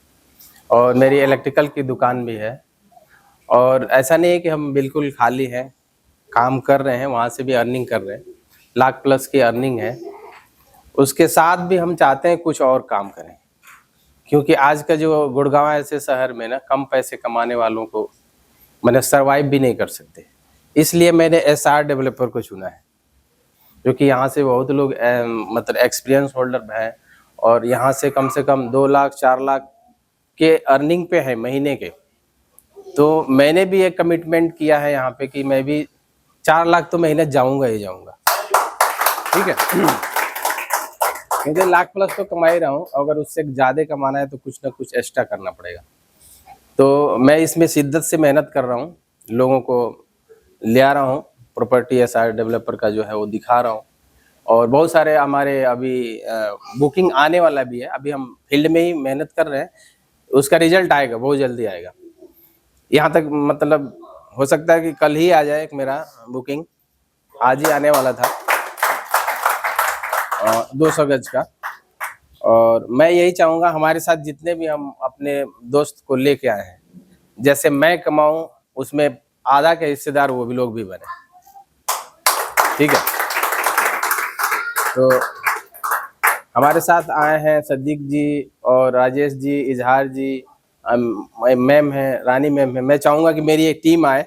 S4: और मेरी इलेक्ट्रिकल की दुकान भी है। और ऐसा नहीं है कि हम बिल्कुल खाली हैं, काम कर रहे हैं, वहाँ से भी अर्निंग कर रहे हैं, लाख प्लस की अर्निंग है। उसके साथ भी हम चाहते हैं कुछ और काम करें, क्योंकि आज का जो गुड़गांव ऐसे शहर में ना कम पैसे कमाने वालों को मैंने सरवाइव भी नहीं कर सकते। इसलिए मैंने SR डेवलपर को चुना है, जो कि यहाँ से बहुत लोग मतलब एक्सपीरियंस होल्डर हैं, और यहाँ से कम 2 लाख 4 लाख के अर्निंग पे है महीने के। तो मैंने भी एक कमिटमेंट किया है यहाँ पे कि मैं भी 4 लाख तो महीने जाऊँगा ही जाऊँगा, ठीक है। मुझे लाख प्लस तो कमा ही रहा हूँ, अगर उससे ज़्यादा कमाना है तो कुछ ना कुछ एक्स्ट्रा करना पड़ेगा। तो मैं इसमें शिद्दत से मेहनत कर रहा हूँ, लोगों को ले आ रहा हूँ, प्रॉपर्टी SR डेवलपर का जो है वो दिखा रहा हूँ, और बहुत सारे हमारे अभी बुकिंग आने वाला भी है। अभी हम फील्ड में ही मेहनत कर रहे हैं, उसका रिजल्ट आएगा, बहुत जल्दी आएगा। यहाँ तक मतलब हो सकता है कि कल ही आ जाए, मेरा बुकिंग आज ही आने वाला था, 200 गज का। और मैं यही चाहूँगा हमारे साथ जितने भी हम अपने दोस्त को लेके आए हैं, जैसे मैं कमाऊँ उसमें आधा के हिस्सेदार वो भी लोग भी बने, ठीक है। तो हमारे साथ आए हैं सदीक जी और राजेश जी, इजहार जी, मैम है, रानी मैम है। मैं चाहूँगा कि मेरी एक टीम आए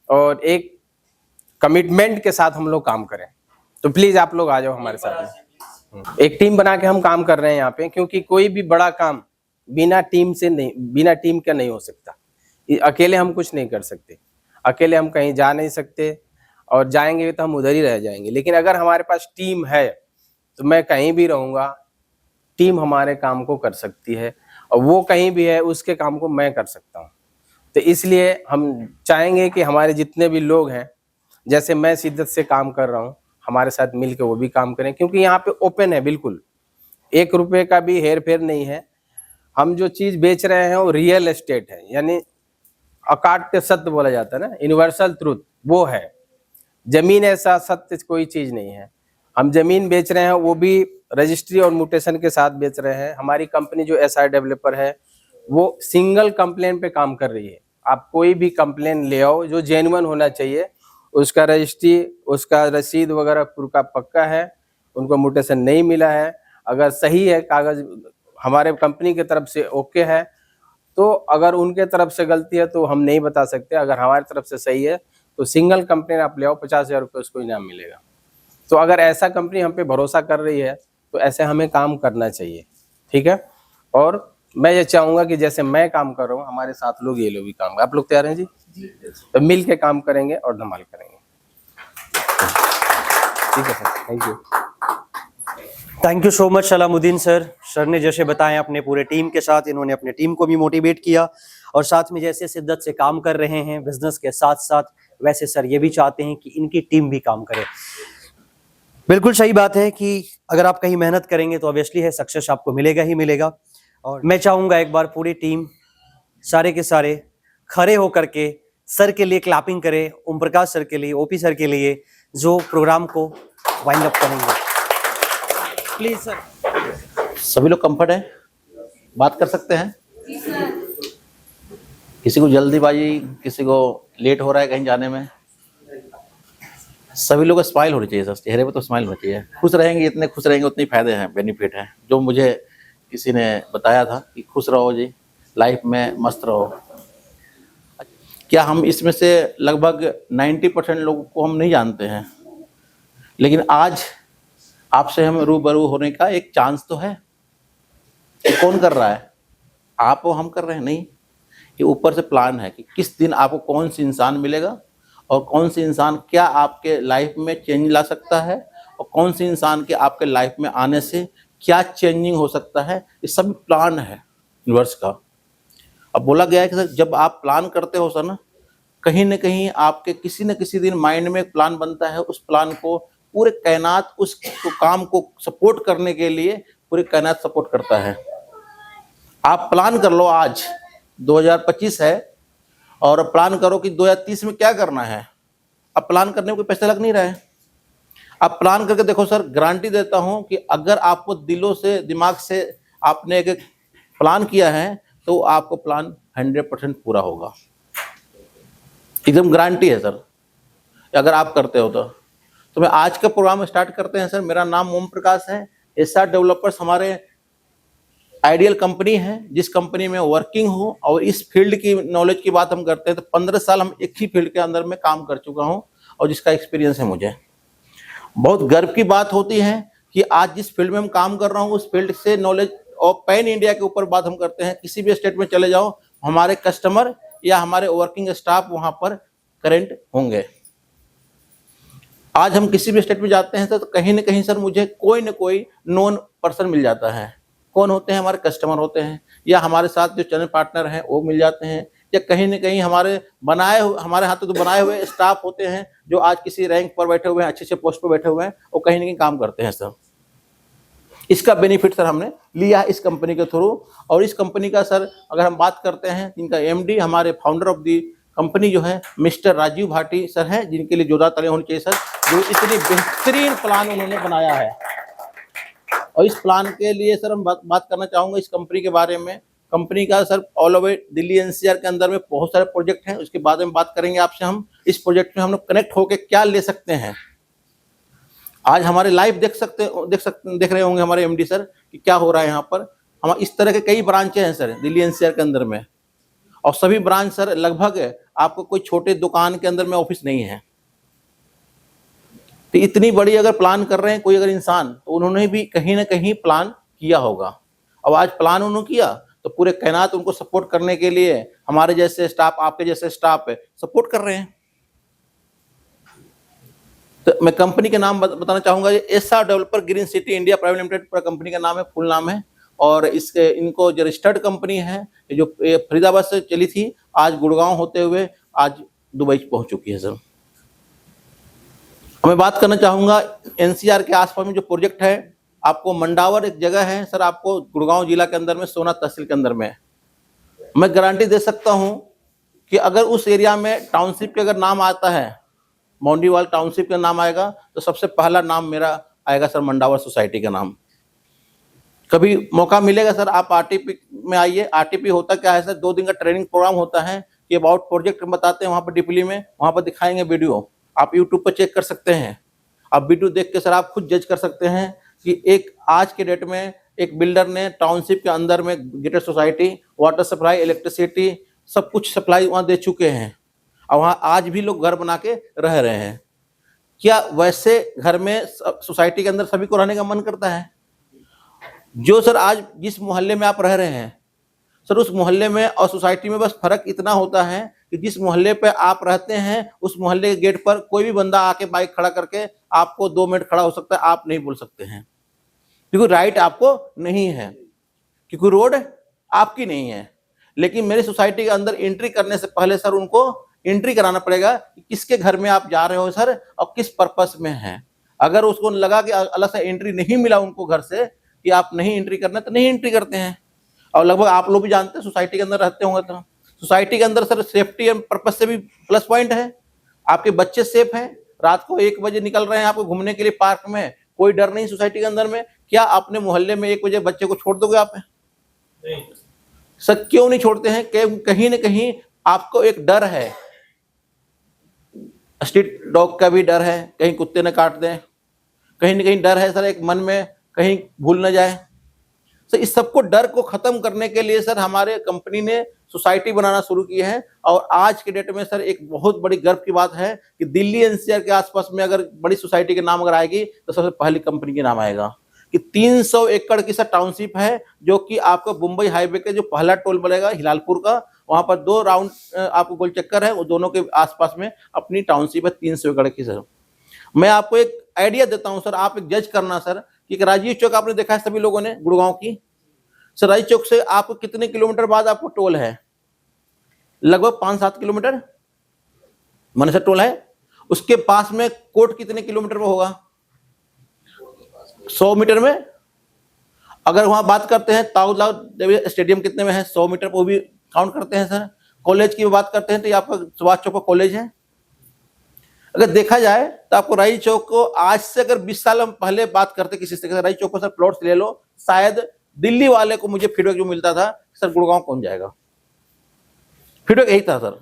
S4: और एक कमिटमेंट के साथ हम लोग काम करें। तो प्लीज आप लोग आ जाओ हमारे साथ में। एक टीम बना के हम काम कर रहे हैं यहाँ पे, क्योंकि कोई भी बड़ा काम बिना टीम का नहीं हो सकता। अकेले हम कुछ नहीं कर सकते, अकेले हम कहीं जा नहीं सकते, और जाएंगे तो हम उधर ही रह जाएंगे। लेकिन अगर हमारे पास टीम है तो मैं कहीं भी रहूँगा, टीम हमारे काम को कर सकती है, और वो कहीं भी है उसके काम को मैं कर सकता हूँ। तो इसलिए हम चाहेंगे कि हमारे जितने भी लोग हैं, जैसे मैं शिद्दत से काम कर रहा हूँ, हमारे साथ मिलकर वो भी काम करें, क्योंकि यहाँ पे ओपन है, बिल्कुल 1 रुपए का भी हेर फेर नहीं है। हम जो चीज़ बेच रहे हैं वो रियल एस्टेट है, यानी अकाट्य सत्य बोला जाता है ना, यूनिवर्सल ट्रूथ, वो है। जमीन ऐसा सत्य कोई चीज़ नहीं है। हम जमीन बेच रहे हैं, वो भी रजिस्ट्री और म्यूटेशन के साथ बेच रहे हैं। हमारी कंपनी जो SR डेवलपर है वो सिंगल कंप्लेन पे काम कर रही है। आप कोई भी कंप्लेन ले आओ जो जेन्युइन होना चाहिए, उसका रजिस्ट्री, उसका रसीद वगैरह पूरा पक्का है, उनको म्यूटेशन नहीं मिला है, अगर सही है कागज हमारे कंपनी की तरफ से ओके है, तो अगर उनके तरफ से गलती है तो हम नहीं बता सकते। अगर हमारी तरफ से सही है तो सिंगल कंप्लेन आप ले आओ, 50,000 रुपये उसको इनाम मिलेगा। तो अगर ऐसा कंपनी हम पे भरोसा कर रही है तो ऐसे हमें काम करना चाहिए, ठीक है। और मैं ये चाहूँगा कि जैसे मैं काम कर रहा हूँ, हमारे साथ लोग ये लोग भी काम, आप लोग तैयार हैं जी? तो मिल के काम करेंगे और धमाल करेंगे। ठीक है sir, thank you.
S6: Thank you so much Salamuddin sir. Sir ने जैसे बताया अपने पूरे टीम के साथ, इन्होंने अपने टीम को भी मोटिवेट किया और साथ में जैसे शिद्दत से काम कर रहे हैं बिजनेस के साथ साथ, वैसे सर ये भी चाहते हैं कि इनकी टीम भी काम करे। बिल्कुल सही बात है कि अगर आप कहीं मेहनत करेंगे तो ऑब्वियसली है सक्सेस आपको मिलेगा ही मिलेगा। और मैं चाहूँगा एक बार पूरी टीम सारे के सारे खड़े होकर के सर के लिए क्लैपिंग करें, ओम प्रकाश सर के लिए, ओपी सर के लिए, जो प्रोग्राम को वाइंड अप करेंगे। Please sir.
S5: सभी लोग कंफर्ट है, बात कर सकते हैं। किसी को जल्दीबाजी, किसी को लेट हो रहा है कहीं जाने में, सभी लोग को स्माइल होनी चाहिए सर, चेहरे पे तो स्माइल होनी चाहिए। खुश रहेंगे, इतने खुश रहेंगे उतने फायदे हैं, बेनिफिट हैं, जो मुझे किसी ने बताया था कि खुश रहो जी, लाइफ में मस्त रहो। क्या हम इसमें से लगभग 90% लोगों को हम नहीं जानते हैं, लेकिन आज आपसे हम रूबरू होने का एक चांस तो है। कौन कर रहा है? आप और हम कर रहे हैं? नहीं, ये ऊपर से प्लान है कि किस दिन आपको कौन सी इंसान मिलेगा और कौन सी इंसान क्या आपके लाइफ में चेंज ला सकता है और कौन सी इंसान के आपके लाइफ में आने से क्या चेंजिंग हो सकता है, ये सब प्लान है यूनिवर्स का। अब बोला गया है कि सर जब आप प्लान करते हो सर ना कहीं आपके किसी न किसी दिन माइंड में एक प्लान बनता है, उस प्लान को पूरे कायनात उस काम को सपोर्ट करने के लिए पूरी कायनात सपोर्ट करता है। आप प्लान कर लो, आज 2025 है और प्लान करो कि 2030 में क्या करना है। अब प्लान करने में कोई पैसा लग नहीं रहा है। आप प्लान करके देखो सर, गारंटी देता हूं कि अगर आपको दिलों से दिमाग से आपने एक प्लान किया है तो आपको प्लान 100% पूरा होगा, एकदम गारंटी है सर, अगर आप करते हो तो मैं आज का प्रोग्राम स्टार्ट करते हैं सर। मेरा नाम ओम प्रकाश है। एसआर डेवलपर्स हमारे आइडियल कंपनी है, जिस कंपनी में वर्किंग हूँ और इस फील्ड की नॉलेज की बात हम करते हैं तो 15 साल हम एक ही फील्ड के अंदर में काम कर चुका हूँ और जिसका एक्सपीरियंस है मुझे। बहुत गर्व की बात होती है कि आज जिस फील्ड में हम काम कर रहा हूँ उस फील्ड से नॉलेज और पैन इंडिया के ऊपर बात हम करते हैं। किसी भी स्टेट में चले जाओ, हमारे कस्टमर या हमारे वर्किंग स्टाफ वहाँ पर करेंट होंगे। आज हम किसी भी स्टेट में जाते हैं तो कहीं ना कहीं सर मुझे कोई ना कोई नॉन पर्सन मिल जाता है। कौन होते हैं? हमारे कस्टमर होते हैं, या हमारे साथ जो चैनल पार्टनर हैं वो मिल जाते हैं, या कहीं ना कहीं हमारे हाथों तो बनाए हुए स्टाफ होते हैं जो आज किसी रैंक पर बैठे हुए हैं, अच्छे पोस्ट पर बैठे हुए हैं, वो कहीं ना कहीं काम करते हैं सर। इसका बेनिफिट सर हमने लिया इस कंपनी के थ्रू। और इस कंपनी का सर अगर हम बात करते हैं, इनका एमडी हमारे फाउंडर ऑफ दी कंपनी जो है मिस्टर राजीव भाटी सर हैं, जिनके लिए जोरदार तालियां होनी चाहिए सर, जो इतनी बेहतरीन प्लान उन्होंने बनाया है। और इस प्लान के लिए सर हम बात करना चाहूँगा इस कंपनी के बारे में। कंपनी का sir all over Delhi NCR के अंदर में बहुत सारे प्रोजेक्ट हैं, उसके बारे में बात करेंगे आपसे हम। इस प्रोजेक्ट में हम लोग कनेक्ट होकर क्या ले सकते हैं। आज हमारे लाइव देख रहे होंगे हमारे एमडी सर कि क्या हो रहा है यहाँ पर। हम इस तरह के कई ब्रांचें हैं सर दिल्ली एनसीआर के अंदर में, और सभी ब्रांच सर लगभग आपको कोई छोटे दुकान के अंदर में ऑफिस नहीं है। तो इतनी बड़ी अगर प्लान कर रहे हैं कोई अगर इंसान, तो उन्होंने भी कहीं ना कहीं प्लान किया होगा। अब आज प्लान उन्होंने किया तो पूरे कायनात उनको सपोर्ट करने के लिए हमारे जैसे स्टाफ, आपके जैसे स्टाफ सपोर्ट कर रहे हैं। तो मैं कंपनी के नाम बताना चाहूंगा, SR developer green city India private limited पूरा कंपनी का नाम है, फुल नाम है। और इनको जो रजिस्टर्ड कंपनी है जो फरीदाबाद से चली थी, आज गुड़गांव होते हुए आज दुबई पहुंच चुकी है सर। मैं बात करना चाहूँगा एनसीआर के आसपास में जो प्रोजेक्ट है, आपको मंडावर एक जगह है सर, आपको गुड़गांव जिला के अंदर में सोना तहसील के अंदर में। मैं गारंटी दे सकता हूँ कि अगर उस एरिया में टाउनशिप के अगर नाम आता है, मौंडीवाल टाउनशिप का नाम आएगा, तो सबसे पहला नाम मेरा आएगा सर मंडावर सोसाइटी का नाम। कभी मौका मिलेगा सर आप आरटीपी में आइए। आरटीपी होता क्या है सर, 2 दिन का ट्रेनिंग प्रोग्राम होता है कि अबाउट प्रोजेक्ट बताते हैं वहाँ पर डिपली में, वहाँ पर दिखाएंगे वीडियो, आप यूट्यूब पर चेक कर सकते हैं। आप वीडियो देख के सर आप खुद जज कर सकते हैं कि एक आज के डेट में एक बिल्डर ने टाउनशिप के अंदर में gated society, water supply, electricity सब कुछ सप्लाई वहाँ दे चुके हैं, और वहाँ आज भी लोग घर बना के रह रहे हैं। क्या वैसे घर में सोसाइटी के अंदर सभी को रहने का मन करता है? जो सर आज जिस मोहल्ले में आप रह रहे हैं सर, उस मोहल्ले में और सोसाइटी में बस फर्क इतना होता है कि जिस मोहल्ले पे आप रहते हैं उस मोहल्ले के गेट पर कोई भी बंदा आके बाइक खड़ा करके आपको 2 मिनट खड़ा हो सकता है, आप नहीं बोल सकते हैं, क्योंकि राइट आपको नहीं है, क्योंकि रोड आपकी नहीं है। लेकिन मेरी सोसाइटी के अंदर एंट्री करने से पहले सर उनको एंट्री कराना पड़ेगा कि किसके घर में आप जा रहे हो सर और किस पर्पस में है। अगर उसको लगा कि अलग से एंट्री नहीं मिला उनको घर से कि आप नहीं एंट्री करना, तो नहीं एंट्री करते हैं। और लगभग आप लोग भी जानते हैं, सोसाइटी के अंदर रहते होंगे तो सोसाइटी के अंदर सर सेफ्टी एंड पर्पस से भी प्लस पॉइंट है। आपके बच्चे सेफ हैं, रात को 1 बजे निकल रहे हैं आपको घूमने के लिए पार्क में, कोई डर नहीं सोसाइटी के अंदर में। क्या अपने मोहल्ले में 1 बजे बच्चे को छोड़ दोगे आप? नहीं सर, क्यों नहीं छोड़ते हैं? कहीं ना कहीं आपको एक डर है, स्ट्रीट डॉग का भी डर है, कहीं कुत्ते न काट दें, कहीं ना कहीं डर है सर एक मन में, कहीं भूल न जाए। सर इस सबको डर को खत्म करने के लिए सर हमारे कंपनी ने सोसाइटी बनाना शुरू की है। और आज के डेट में सर एक बहुत बड़ी गर्व की बात है कि दिल्ली एनसीआर के आसपास में अगर बड़ी सोसाइटी के नाम अगर आएगी तो सबसे पहली कंपनी के नाम आएगा। कि 300 एकड़ की सर टाउनशिप है, जो कि आपको मुंबई हाईवे के जो पहला टोल बनेगा हिलालपुर का, वहां पर 2 राउंड आपको गोल चक्कर है, वो दोनों के आसपास में अपनी टाउनशिप है 300 एकड़ की। सर मैं आपको एक आइडिया देता हूं सर, आप एक जज करना सर कि राजीव चौक आपने देखा है सभी लोगों ने गुड़गांव की। सर राजीव चौक से आपको कितने किलोमीटर बाद आपको टोल है? लगभग 5-7 किलोमीटर मनसा टोल है। उसके पास में कोर्ट कितने किलोमीटर में होगा? 100 मीटर में। अगर वहां बात करते हैं ताऊ स्टेडियम कितने में है? 100 मीटर पर भी काउंट करते हैं सर। कॉलेज की बात करते हैं तो ये आपका सुभाष चौक का कॉलेज है। अगर देखा जाए तो आपको राई चौक को आज से अगर 20 साल हम पहले बात करते किसी से, राई चौक को सर प्लॉट्स ले लो, शायद दिल्ली वाले को मुझे फीडबैक जो मिलता था सर गुड़गांव कौन जाएगा, फीडबैक यही था सर।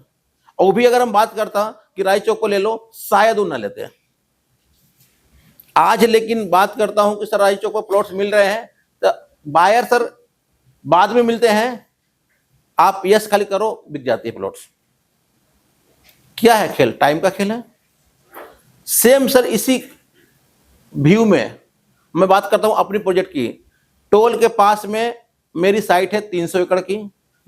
S5: और भी अगर हम बात करता कि राई चौक को ले लो, शायद वो ना लेते। आज लेकिन बात करता हूं कि सर राई चौक पर प्लॉट्स मिल रहे हैं तो बायर सर बाद में मिलते हैं, आप यस खाली करो बिक जाती है प्लॉट्स। क्या है खेल? टाइम का खेल है। सेम सर इसी व्यू में मैं बात करता हूं अपनी प्रोजेक्ट की। टोल के पास में मेरी साइट है 300 एकड़ की,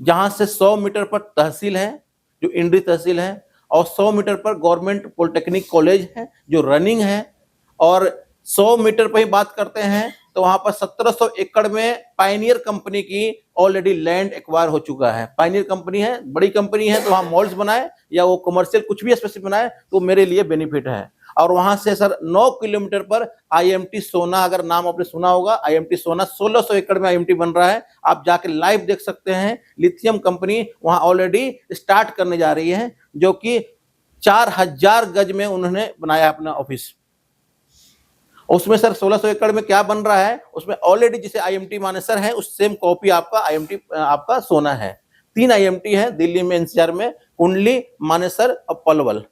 S5: जहां से 100 मीटर पर तहसील है जो इंडी तहसील है, और 100 मीटर पर गवर्नमेंट पॉलिटेक्निक कॉलेज है जो रनिंग है, और 100 मीटर पर ही बात करते हैं तो वहां पर 1700 एकड़ में पायनियर कंपनी की ऑलरेडी लैंड एक्वायर हो चुका है। पायनियर कंपनी है, बड़ी कंपनी है, तो वहां मॉल्स बनाए या वो कमर्शियल कुछ भी स्पेसिफिक बनाए तो मेरे लिए बेनिफिट है। और वहां से सर 9 किलोमीटर पर आईएमटी सोना, अगर नाम आपने सुना होगा, आईएमटी सोना 1600 एकड़ में आईएमटी बन रहा है। आप जाके लाइव देख सकते हैं। लिथियम कंपनी वहां ऑलरेडी स्टार्ट करने जा रही है, जो कि 4000 गज में उन्होंने बनाया अपना ऑफिस। उसमें सर 1600 एकड़ में क्या बन रहा है, उसमें ऑलरेडी जिसे आईएमटी मानेसर है उस सेम कॉपी आपका आईएमटी आपका सोना है। 3 आईएमटी है दिल्ली में एनसीआर में, कुंडली, मानेसर और पलवल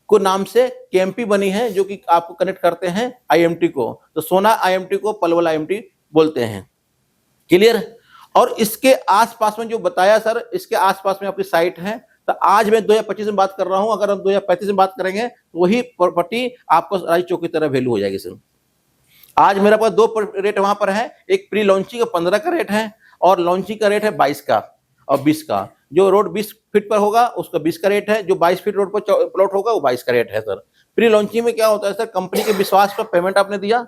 S5: को नाम से केएमपी बनी है, जो कि आपको कनेक्ट करते हैं आईएमटी को। तो सोना आईएमटी को पलवल आईएमटी बोलते हैं। क्लियर? और इसके आसपास में जो बताया सर, इसके आसपास में आपकी साइट है। तो आज मैं 2025 में बात कर रहा हूं, अगर हम 2035 में बात करेंगे तो वही प्रॉपर्टी आपको राई चौक की तरह वैल्यू हो जाएगी सर। आज मेरे पास 2 रेट वहां पर है, एक प्री लॉन्चिंग का 15 का रेट है और लॉन्चिंग का रेट है 22 का और 20 का। जो रोड 20 फीट पर होगा उसका 20 का रेट है, जो 22 फीट रोड पर प्लॉट होगा वो 22 का रेट है सर। प्री लॉन्चिंग में क्या होता है सर, कंपनी के विश्वास पर पेमेंट आपने दिया,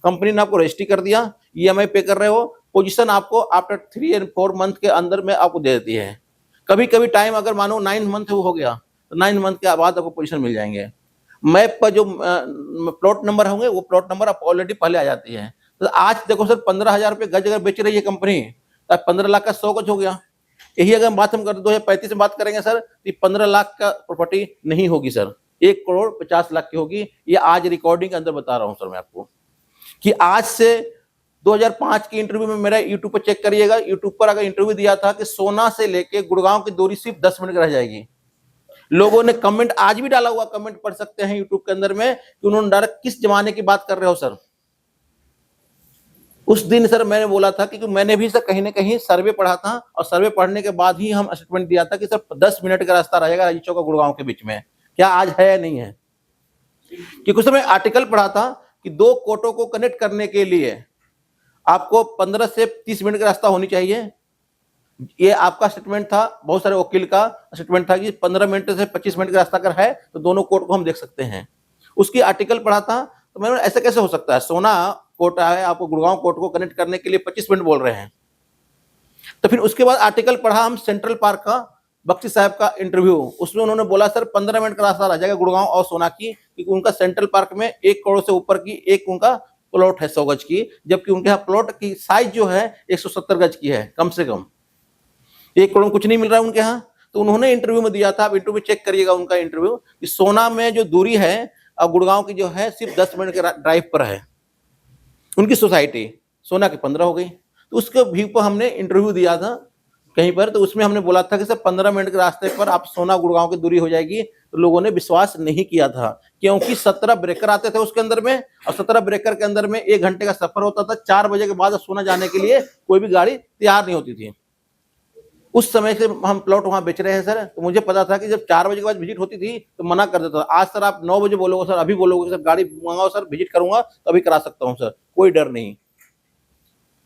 S5: कंपनी ने आपको रजिस्ट्री कर दिया, ईएमआई पे कर रहे हो, पोजीशन आपको आफ्टर 3 और 4 मंथ के अंदर में आपको दे देती है। कभी कभी टाइम अगर मानो 9 मंथ हो गया तो 9 मंथ के बाद आपको पोजीशन मिल जाएंगे। मैप पर जो प्लॉट नंबर होंगे वो प्लॉट नंबर आपको ऑलरेडी पहले आ जाती है। तो आज देखो सर 15,000 रुपये गज अगर बेच रही है कंपनी, तो 15 लाख का 100 गज हो गया। यही अगर बात हम करते 2035 में बात करेंगे सर, तो 15 लाख का प्रॉपर्टी नहीं होगी सर, 1,50,00,000 की होगी। ये आज रिकॉर्डिंग के अंदर बता रहा हूं सर मैं आपको, कि आज से 2005 की इंटरव्यू में मेरा यूट्यूब पर चेक करिएगा। यूट्यूब पर अगर इंटरव्यू दिया था कि सोना से लेके गुड़गांव की दूरी सिर्फ 10 मिनट रह जाएगी। लोगों ने कमेंट आज भी डाला हुआ, कमेंट पढ़ सकते हैं यूट्यूब के अंदर में, कि उन्होंने डाला किस जमाने की बात कर रहे हो सर। उस दिन सर मैंने बोला था कि मैंने भी सर कहीं ना कहीं सर्वे पढ़ा था, और सर्वे पढ़ने के बाद ही हम स्टेटमेंट दिया था कि सर 10 मिनट का रास्ता रहेगा राजीव चौक और गुड़गांव के बीच में। क्या आज है या नहीं है? क्योंकि उस समय आर्टिकल पढ़ा था कि 2 कोर्टों को कनेक्ट करने के लिए आपको 15 से 30 मिनट का रास्ता होनी चाहिए। ये आपका स्टेटमेंट था, बहुत सारे वकील का स्टेटमेंट था कि 15 मिनट से 25 मिनट का रास्ता अगर है तो दोनों कोर्ट को हम देख सकते हैं। उसकी आर्टिकल पढ़ा था तो मैंने ऐसा कैसे हो सकता है, सोना कोर्ट है, आपको गुड़गांव कोर्ट को कनेक्ट करने के लिए 25 मिनट बोल रहे हैं। तो फिर उसके बाद आर्टिकल पढ़ा हम सेंट्रल पार्क का, बख्शी साहब का इंटरव्यू, उसमें उन्होंने बोला सर 15 मिनट का रास्ता रह जाएगा गुड़गांव और सोना की, क्योंकि उनका सेंट्रल पार्क में 1 करोड़ से ऊपर की एक उनका प्लॉट है 100 गज की, जबकि उनके यहाँ प्लॉट की साइज जो है 170 गज की है कम से कम। 1 करोड़ में कुछ नहीं मिल रहा है उनके यहाँ। तो उन्होंने इंटरव्यू में दिया था, आप इंटरव्यू चेक करिएगा उनका इंटरव्यू, कि सोना में जो दूरी है और गुड़गांव की जो है सिर्फ 10 मिनट के ड्राइव पर है उनकी सोसाइटी, सोना की 15 हो गई। तो उसके व्यू पर हमने इंटरव्यू दिया था कहीं पर, तो उसमें हमने बोला था कि सर 15 मिनट के रास्ते पर आप सोना गुड़गांव की दूरी हो जाएगी। तो लोगों ने विश्वास नहीं किया था, क्योंकि 17 ब्रेकर आते थे उसके अंदर में, और 17 ब्रेकर के अंदर में 1 घंटे का सफर होता था। 4 बजे के बाद सोना जाने के लिए कोई भी गाड़ी तैयार नहीं होती थी। उस समय से हम प्लॉट वहां बेच रहे हैं सर। तो मुझे पता था कि जब 4 बजे के बाद विजिट होती थी तो मना कर देता था। आज सर आप 9 बजे बोलोगे सर, अभी बोलोगे सर गाड़ी मंगाओ सर, विजिट करूंगा तो अभी करा सकता हूं सर, कोई डर नहीं।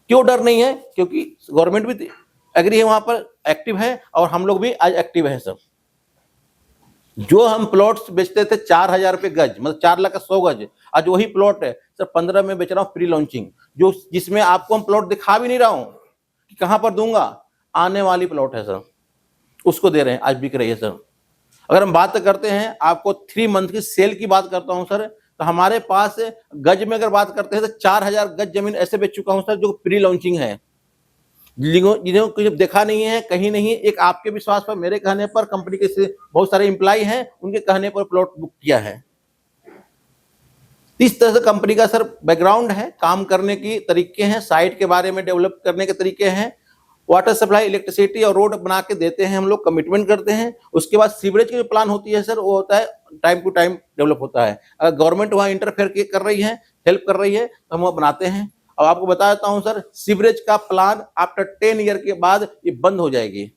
S5: क्यों डर नहीं है? क्योंकि गवर्नमेंट भी एग्री है, वहां पर एक्टिव है, और हम लोग भी आज एक्टिव है सर। जो हम प्लॉट्स बेचते थे 4,000 रुपये गज, मतलब 4 लाख का 100 गज, आज वही प्लॉट है सर 15 में बेच रहा हूँ प्री लॉन्चिंग, जो जिसमें आपको हम प्लॉट दिखा भी नहीं रहा हूँ कि कहाँ पर दूंगा, आने वाली प्लॉट है सर, उसको दे रहे हैं, आज बिक रही है सर। अगर हम बात करते हैं आपको 3 मंथ की सेल की बात करता हूं सर, तो हमारे पास गज में अगर बात करते हैं तो 4,000 गज जमीन ऐसे बेच चुका हूं सर जो प्री लॉन्चिंग है, जिन्हें कुछ देखा नहीं है, कहीं नहीं, एक आपके विश्वास पर, मेरे कहने पर, कंपनी के बहुत सारे एम्प्लॉय हैं उनके कहने पर प्लॉट बुक किया है। इस तरह से कंपनी का सर बैकग्राउंड है, काम करने की तरीके हैं, साइट के बारे में डेवलप करने के तरीके हैं, वाटर सप्लाई, इलेक्ट्रिसिटी और रोड बना के देते हैं हम लोग, कमिटमेंट करते हैं। उसके बाद सीवरेज की जो प्लान होती है सर, वो होता है टाइम टू टाइम डेवलप होता है। अगर गवर्नमेंट वहाँ इंटरफेयर कर रही है, हेल्प कर रही है, तो हम वो बनाते हैं। अब आपको बता देता हूँ सर, सीवरेज का प्लान आफ्टर 10 ईयर के बाद ये बंद हो जाएगी।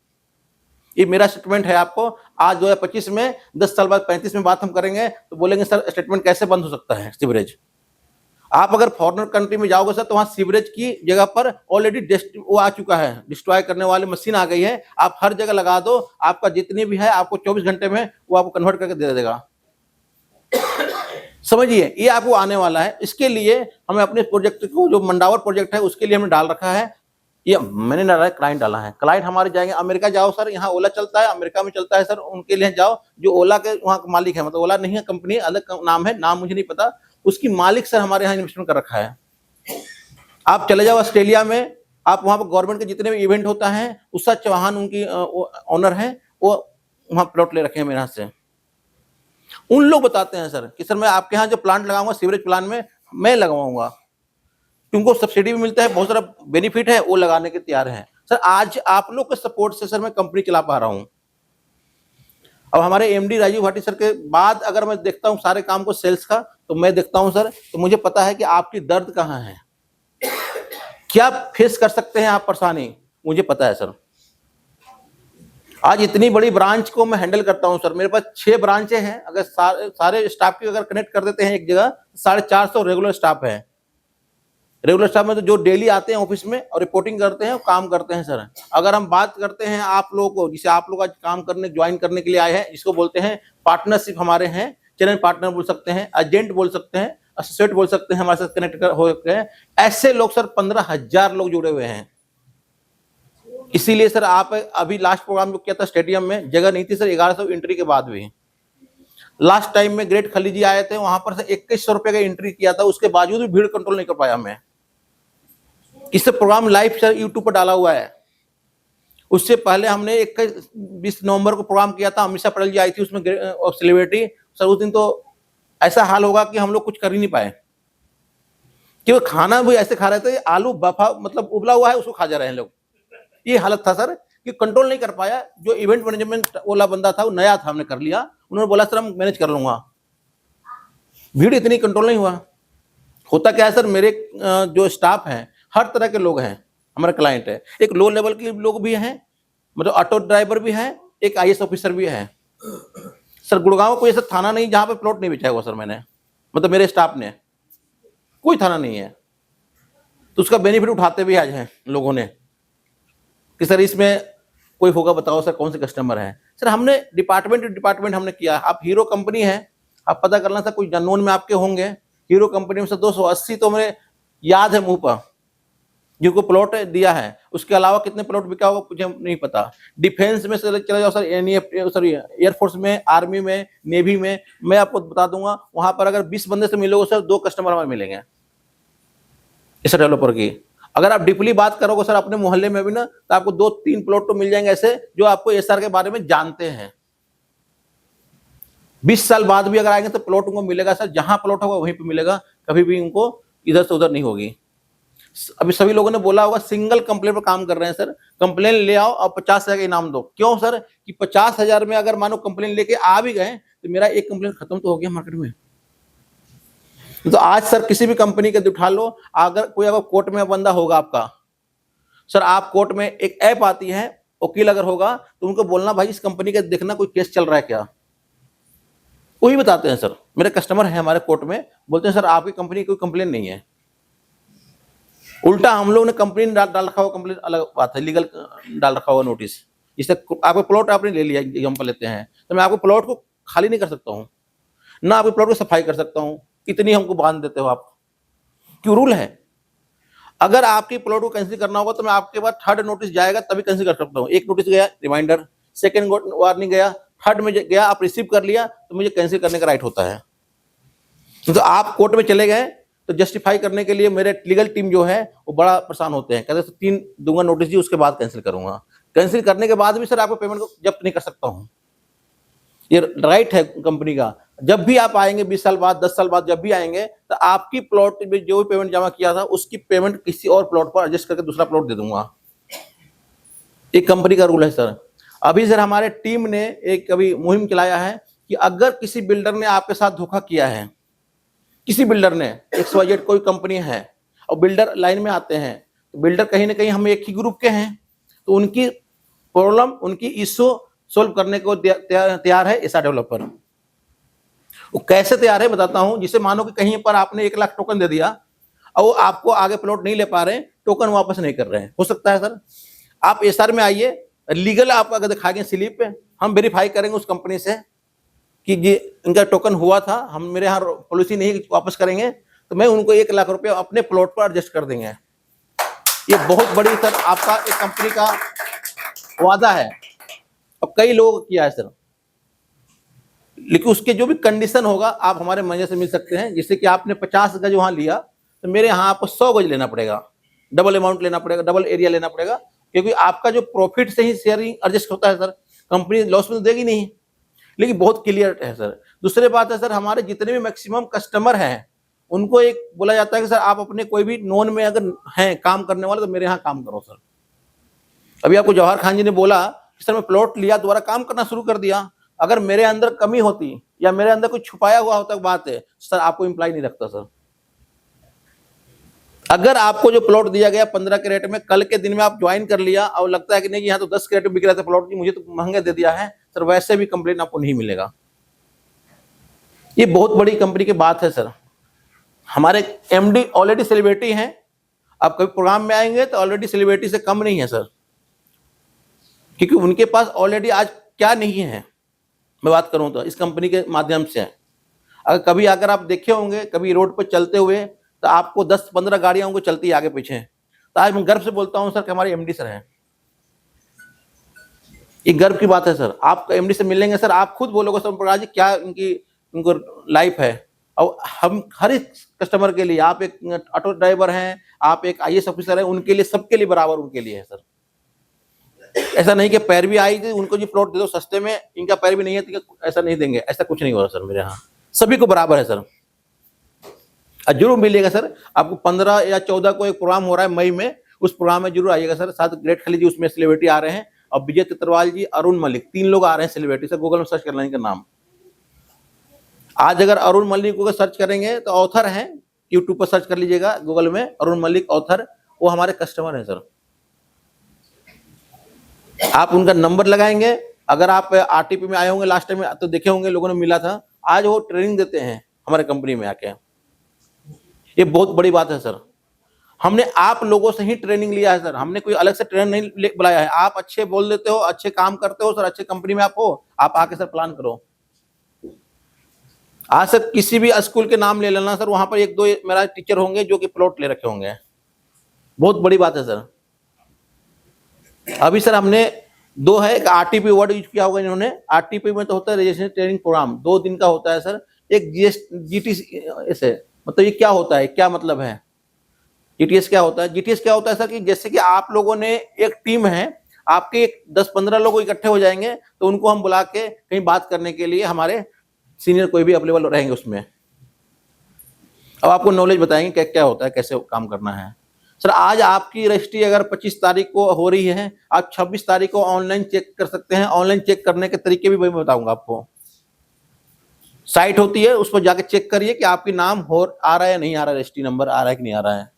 S5: ये मेरा स्टेटमेंट है आपको। आज 2025 में 10 साल बाद 35 में बात हम करेंगे तो बोलेंगे सर स्टेटमेंट कैसे बंद हो सकता है सीवरेज। आप अगर फॉरेनर कंट्री में जाओगे सर तो वहाँ सीवरेज की जगह पर ऑलरेडी वो आ चुका है, डिस्ट्रॉय करने वाली मशीन आ गई है। आप हर जगह लगा दो, आपका जितनी भी है आपको 24 घंटे में वो आपको कन्वर्ट करके दे देगा। समझिए, ये आपको आने वाला है। इसके लिए हमें अपने प्रोजेक्ट को, जो मंडावर प्रोजेक्ट है उसके लिए हमने डाल रखा है, ये मैंने डाला है, क्लाइंट डाला है। क्लाइंट हमारे जाएंगे अमेरिका, जाओ सर यहाँ ओला चलता है, अमेरिका में चलता है सर, उनके लिए जाओ जो ओला के वहाँ मालिक है, मतलब ओला नहीं है कंपनी, अलग नाम है, नाम मुझे नहीं पता, उसकी मालिक सर हमारे यहाँ इन्वेस्टमेंट कर रखा है। आप चले जाओ ऑस्ट्रेलिया में, आप वहाँ पर गवर्नमेंट के जितने भी इवेंट होता है, उषा चौहान उनकी ऑनर है, वो वहाँ प्लॉट ले रखे हैं मेरे यहाँ से। उन लोग बताते हैं सर कि सर मैं आपके यहाँ जो प्लांट लगाऊंगा सीवरेज प्लांट में मैं लगवाऊंगा, क्योंकि सब्सिडी भी मिलता है, बहुत सारा बेनिफिट है, वो लगाने के तैयार हैं सर। आज आप लोग के सपोर्ट से सर मैं कंपनी चला पा रहा हूँ। अब हमारे एमडी राजीव भाटी सर के बाद अगर मैं देखता हूँ सारे काम को सेल्स का, तो मैं देखता हूँ सर, तो मुझे पता है कि आपकी दर्द कहाँ है, क्या फेस कर सकते हैं आप परेशानी, मुझे पता है सर। आज इतनी बड़ी ब्रांच को मैं हैंडल करता हूं सर, मेरे पास 6 ब्रांचें हैं। अगर सारे स्टाफ की अगर कनेक्ट कर देते हैं एक जगह, 450 रेगुलर स्टाफ है। रेगुलर स्टाफ में तो जो डेली आते हैं ऑफिस में और रिपोर्टिंग करते हैं, काम करते हैं सर। अगर हम बात करते हैं आप लोगों को, जिसे आप लोग आज काम करने ज्वाइन करने के लिए आए हैं, जिसको बोलते हैं पार्टनरशिप, हमारे हैं चैनल पार्टनर बोल सकते हैं, एजेंट बोल सकते हैं, एसोसिएट बोल सकते हैं, हमारे साथ कनेक्ट हो सकते हैं। ऐसे लोग सर 15,000 लोग जुड़े हुए हैं। इसीलिए सर आप अभी लास्ट प्रोग्राम जो किया था स्टेडियम में, जगह नहीं थी सर 1100 एंट्री के बाद भी। लास्ट टाइम में ग्रेट खली जी आए थे, वहां पर से 2100 रुपए का एंट्री किया था, उसके बावजूद भी भीड़ कंट्रोल नहीं कर पाया मैं। इससे प्रोग्राम लाइव सर यूट्यूब पर डाला हुआ है। उससे पहले हमने 21 नवंबर को प्रोग्राम किया था, अमिषा पटेल जी आई थी उसमें सेलिब्रिटी सर। उस दिन तो ऐसा हाल होगा कि हम लोग कुछ कर ही नहीं पाए, क्योंकि खाना भी ऐसे खा रहे थे, आलू बफा मतलब उबला हुआ है उसको खा जा रहे हैं लोग। ये हालत था सर कि कंट्रोल नहीं कर पाया। जो इवेंट मैनेजमेंट वाला बंदा था वो नया था, हमने कर लिया, उन्होंने बोला सर हम मैनेज कर लूंगा। भीड़ इतनी कंट्रोल नहीं हुआ। होता क्या है सर, मेरे जो स्टाफ हैं हर तरह के लोग हैं, हमारा क्लाइंट है। एक लो लेवल के लोग भी हैं, मतलब ऑटो ड्राइवर भी है, एक IAS ऑफिसर भी है सर। गुड़गांव कोई ऐसा थाना नहीं जहां पे प्लॉट नहीं बेचा हुआ सर मैंने, मतलब मेरे स्टाफ ने, कोई थाना नहीं है। तो उसका बेनिफिट उठाते भी आज हैं लोगों ने। कि सर इसमें कोई होगा बताओ सर कौन से कस्टमर है। सर हमने डिपार्टमेंट टू डिपार्टमेंट हमने किया। आप हीरो कंपनी है, आप पता करना सर, कुछ जनोन में आपके होंगे। हीरो कंपनी में से 280 तो मेरे याद है मुंह पर जिनको प्लॉट दिया है, उसके अलावा कितने प्लॉट बिका होगा मुझे नहीं पता। डिफेंस में चले जाओ सर, सॉरी एयरफोर्स में, आर्मी में, नेवी में, मैं आपको बता दूंगा वहां पर अगर 20 बंदे से मिलोगे सर 2 कस्टमर हमें मिलेंगे इस डेवलपर की। अगर आप डीपली बात करोगे सर अपने मोहल्ले में भी ना, तो आपको 2-3 प्लॉट तो मिल जाएंगे ऐसे जो आपको एसआर के बारे में जानते हैं। 20 साल बाद भी अगर आएंगे तो प्लॉट उनको मिलेगा सर, जहां प्लॉट होगा वहीं पे मिलेगा, कभी भी उनको इधर से उधर नहीं होगी। अभी सभी लोगों ने बोला होगा सिंगल कंप्लेन पर काम कर रहे हैं सर, कंप्लेन ले आओ और 50,000 का इनाम दो। क्यों सर? कि 50,000 में अगर मानो कंप्लेन लेके आ भी गए तो मेरा एक कंप्लेन खत्म तो हो गया मार्केट में। तो आज सर किसी भी कंपनी के उठा लो, अगर कोर्ट में बंदा होगा आपका, सर आप कोर्ट में एक ऐप आती है, वकील अगर होगा तो उनको बोलना भाई इस कंपनी का देखना कोई केस चल रहा है क्या, वही बताते हैं सर। मेरे कस्टमर है हमारे कोर्ट में, बोलते हैं सर आपकी कंपनी कोई कंप्लेन नहीं है। उल्टा हम लोग ने कंपनी डाल रखा हुआ, कंप्लेन अलग बात है, लीगल डाल रखा हुआ नोटिस। इससे आपका प्लॉट आपने ले लिया, एग्जाम्पल लेते हैं, तो मैं आपको प्लॉट को खाली नहीं कर सकता हूँ, ना आपके प्लॉट को सफाई कर सकता हूँ। इतनी हमको बांध देते हो आप, क्यों? रूल है। अगर आपकी प्लॉट को कैंसिल करना होगा तो मैं आपके पास 3rd नोटिस जाएगा तभी कैंसिल कर सकता हूँ। 1 नोटिस गया रिमाइंडर, 2nd वार्निंग गया, 3rd में गया, आप रिसीव कर लिया तो मुझे कैंसिल करने का राइट होता है। तो आप कोर्ट में चले गए तो जस्टिफाई करने के लिए मेरे लीगल टीम जो है वो बड़ा परेशान होते हैं, कहते हैं 3 दूंगा नोटिस जी, उसके बाद कैंसिल करूंगा। कैंसिल करने के बाद भी सर आपको पेमेंट को जब्त नहीं कर सकता हूँ, ये राइट है कंपनी का। जब भी आप आएंगे 20 साल बाद, 10 साल बाद जब भी आएंगे तो आपकी प्लॉट में जो भी पेमेंट जमा किया था उसकी पेमेंट किसी और प्लॉट पर एडजस्ट करके दूसरा प्लॉट दे दूंगा। एक कंपनी का रूल है सर। अभी सर हमारे टीम ने एक अभी मुहिम चलाया है कि अगर किसी बिल्डर ने आपके साथ धोखा किया है, किसी बिल्डर ने, XYZ कोई कंपनी है और बिल्डर लाइन में आते हैं, तो बिल्डर कहीं ना कहीं हम एक ही ग्रुप के हैं, तो उनकी प्रॉब्लम, उनकी इश्यू सोल्व करने को तैयार है ऐसा डेवलपर। वो कैसे तैयार है बताता हूं। जिसे मानो कि कहीं पर आपने 1 लाख टोकन दे दिया और वो आपको आगे प्लॉट नहीं ले पा रहे, टोकन वापस नहीं कर रहे हैं, हो सकता है सर आप एसआर में आइए, लीगल आप अगर दिखाएंगे स्लिप पे, हम वेरीफाई करेंगे उस कंपनी से कि ये इनका टोकन हुआ था, हम मेरे यहाँ पॉलिसी नहीं वापस करेंगे, तो मैं उनको 1 लाख रुपए अपने प्लॉट पर एडजस्ट कर देंगे। ये बहुत बड़ी सर आपका एक कंपनी का वादा है और कई लोग किया है सर। लेकिन उसके जो भी कंडीशन होगा आप हमारे मैनेजर से मिल सकते हैं। जैसे कि आपने 50 गज वहां लिया तो मेरे यहाँ आपको 100 गज लेना पड़ेगा, डबल अमाउंट लेना पड़ेगा, डबल एरिया लेना पड़ेगा, क्योंकि आपका जो प्रॉफिट से ही शेयरिंग एडजस्ट होता है सर, कंपनी लॉस में तो देगी नहीं। लेकिन बहुत क्लियर है सर। दूसरी बात है सर, हमारे जितने भी मैक्सिमम कस्टमर हैं उनको एक बोला जाता है कि सर आप अपने कोई भी नोन में अगर हैं काम करने वाले तो मेरे यहाँ काम करो सर। अभी आपको जवाहर खान जी ने बोला कि सर मैं प्लॉट लिया, दोबारा काम करना शुरू कर दिया। अगर मेरे अंदर कमी होती या मेरे अंदर कुछ छुपाया हुआ होता बात है, सर आपको एम्प्लॉय नहीं रखता सर। अगर आपको जो प्लॉट दिया गया 15 के रेट में, कल के दिन में आप ज्वाइन कर लिया और लगता है कि नहीं यहाँ तो 10 के रेट में बिक रहा था प्लॉट, मुझे तो महंगा दे दिया है सर, वैसे भी कंप्लेन आपको नहीं मिलेगा। ये बहुत बड़ी कंपनी की बात है सर। हमारे एमडी ऑलरेडी सेलिब्रिटी हैं, आप कभी प्रोग्राम में आएंगे तो ऑलरेडी सेलिब्रिटी से कम नहीं है सर, क्योंकि उनके पास ऑलरेडी आज क्या नहीं है। मैं बात करूं तो इस कंपनी के माध्यम से अगर कभी अगर आप देखे होंगे कभी रोड पर चलते हुए तो आपको 10-15 गाड़ियां उनको चलती है आगे पीछे। तो आज मैं गर्व से बोलता हूं सर कि हमारे एमडी सर हैं। ये गर्व की बात है सर। आप एमडी से मिलेंगे सर, आप खुद बोलोगे सर प्रकाश जी क्या उनको लाइफ है। और हम हर एक कस्टमर के लिए, आप एक ऑटो ड्राइवर हैं, आप एक IAS ऑफिसर हैं, उनके लिए सबके लिए बराबर उनके लिए है सर। ऐसा नहीं कि पैरवी आई थी उनको जी प्लॉट दे दो सस्ते में, इनका पैरवी नहीं है तो ऐसा नहीं देंगे, ऐसा कुछ नहीं होगा सर। मेरे यहाँ सभी को बराबर है सर। जरूर मिलेगा सर आपको। 15 या 14 को एक प्रोग्राम हो रहा है मई में, उस प्रोग्राम में जरूर आइएगा सर। साथ ग्रेट खली जी उसमें सेलिब्रिटी आ रहे हैं और विजय चित्रवाल जी, अरुण मलिक, 3 लोग आ रहे हैं सेलिब्रिटी सर। गूगल में सर्च कर लेंगे नाम। आज अगर अरुण मलिक को सर्च करेंगे तो ऑथर हैं, यूट्यूब पर सर्च कर लीजिएगा गूगल में, अरुण मलिक ऑथर, वो हमारे कस्टमर हैं सर। आप उनका नंबर लगाएंगे, अगर आप RTP में आए होंगे लास्ट टाइम तो देखे होंगे लोगों ने मिला था, आज वो ट्रेनिंग देते हैं हमारे कंपनी में आके। ये बहुत बड़ी बात है सर। हमने आप लोगों से ही ट्रेनिंग लिया है सर, हमने कोई अलग से ट्रेनर नहीं बुलाया है। आप अच्छे बोल देते हो, अच्छे काम करते हो सर, अच्छे कंपनी में आप हो, आप आके सर प्लान करो। आज सर किसी भी स्कूल के नाम ले लेना सर, वहां पर एक दो मेरा टीचर होंगे जो कि प्लॉट ले रखे होंगे। बहुत बड़ी बात है सर। अभी सर हमने दो है, एक आरटीपी वर्ड यूज किया होगा इन्होंने। आरटीपी में तो होता है रजिस्ट्रेशन ट्रेनिंग प्रोग्राम, 2 दिन का होता है सर। एक जीटीएस ऐसे मतलब ये क्या होता है, क्या मतलब है जीटीएस क्या होता है? जीटीएस क्या होता है सर कि जैसे कि आप लोगों ने एक टीम है, आपके 10-15 लोग इकट्ठे हो जाएंगे तो उनको हम बुला के कहीं बात करने के लिए हमारे सीनियर कोई भी अवेलेबल रहेंगे उसमें। अब आपको नॉलेज बताएंगे क्या क्या होता है, कैसे काम करना है। सर आज आपकी रजिस्ट्री अगर 25 तारीख को हो रही है, आप 26 तारीख को ऑनलाइन चेक कर सकते हैं। ऑनलाइन चेक करने के तरीके भी मैं बताऊंगा आपको। साइट होती है, उस पर जाके चेक करिए कि आपके नाम आ रहा है या नहीं आ रहा है, रजिस्ट्री नंबर आ रहा है कि नहीं आ रहा है।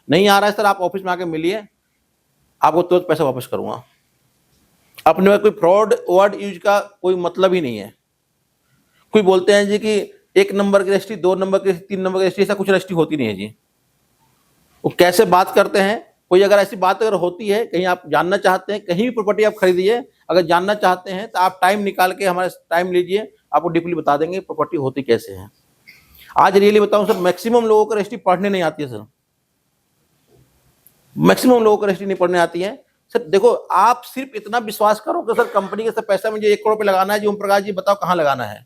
S5: नहीं आ रहा है सर, आप ऑफिस में आके मिलिए, आपको तुरंत पैसा वापस करूंगा। अपने में कोई फ्रॉड वर्ड यूज का कोई मतलब ही नहीं है। कोई बोलते हैं जी कि 1 नंबर की रजिस्ट्री, 2 नंबर की, 3 नंबर की रजिस्ट्री, ऐसा कुछ रजिस्ट्री होती नहीं है जी। वो कैसे बात करते हैं। कोई अगर ऐसी बात अगर होती है, कहीं आप जानना चाहते हैं, कहीं भी प्रॉपर्टी आप खरीदिए, अगर जानना चाहते हैं तो आप टाइम निकाल के हमारे टाइम लीजिए, आपको डीपली बता देंगे प्रॉपर्टी होती कैसे है। आज रियली बताऊं सर, मैक्सिमम लोगों को रजिस्ट्री पढ़ने नहीं आती है सर, मैक्सिमम लोगों को रजिस्ट्री नहीं पढ़ने आती है सर। देखो आप सिर्फ इतना विश्वास करो कि सर कंपनी के सर पैसा मुझे 1 करोड़ रुपये लगाना है जी, ओम प्रकाश जी बताओ कहाँ लगाना है,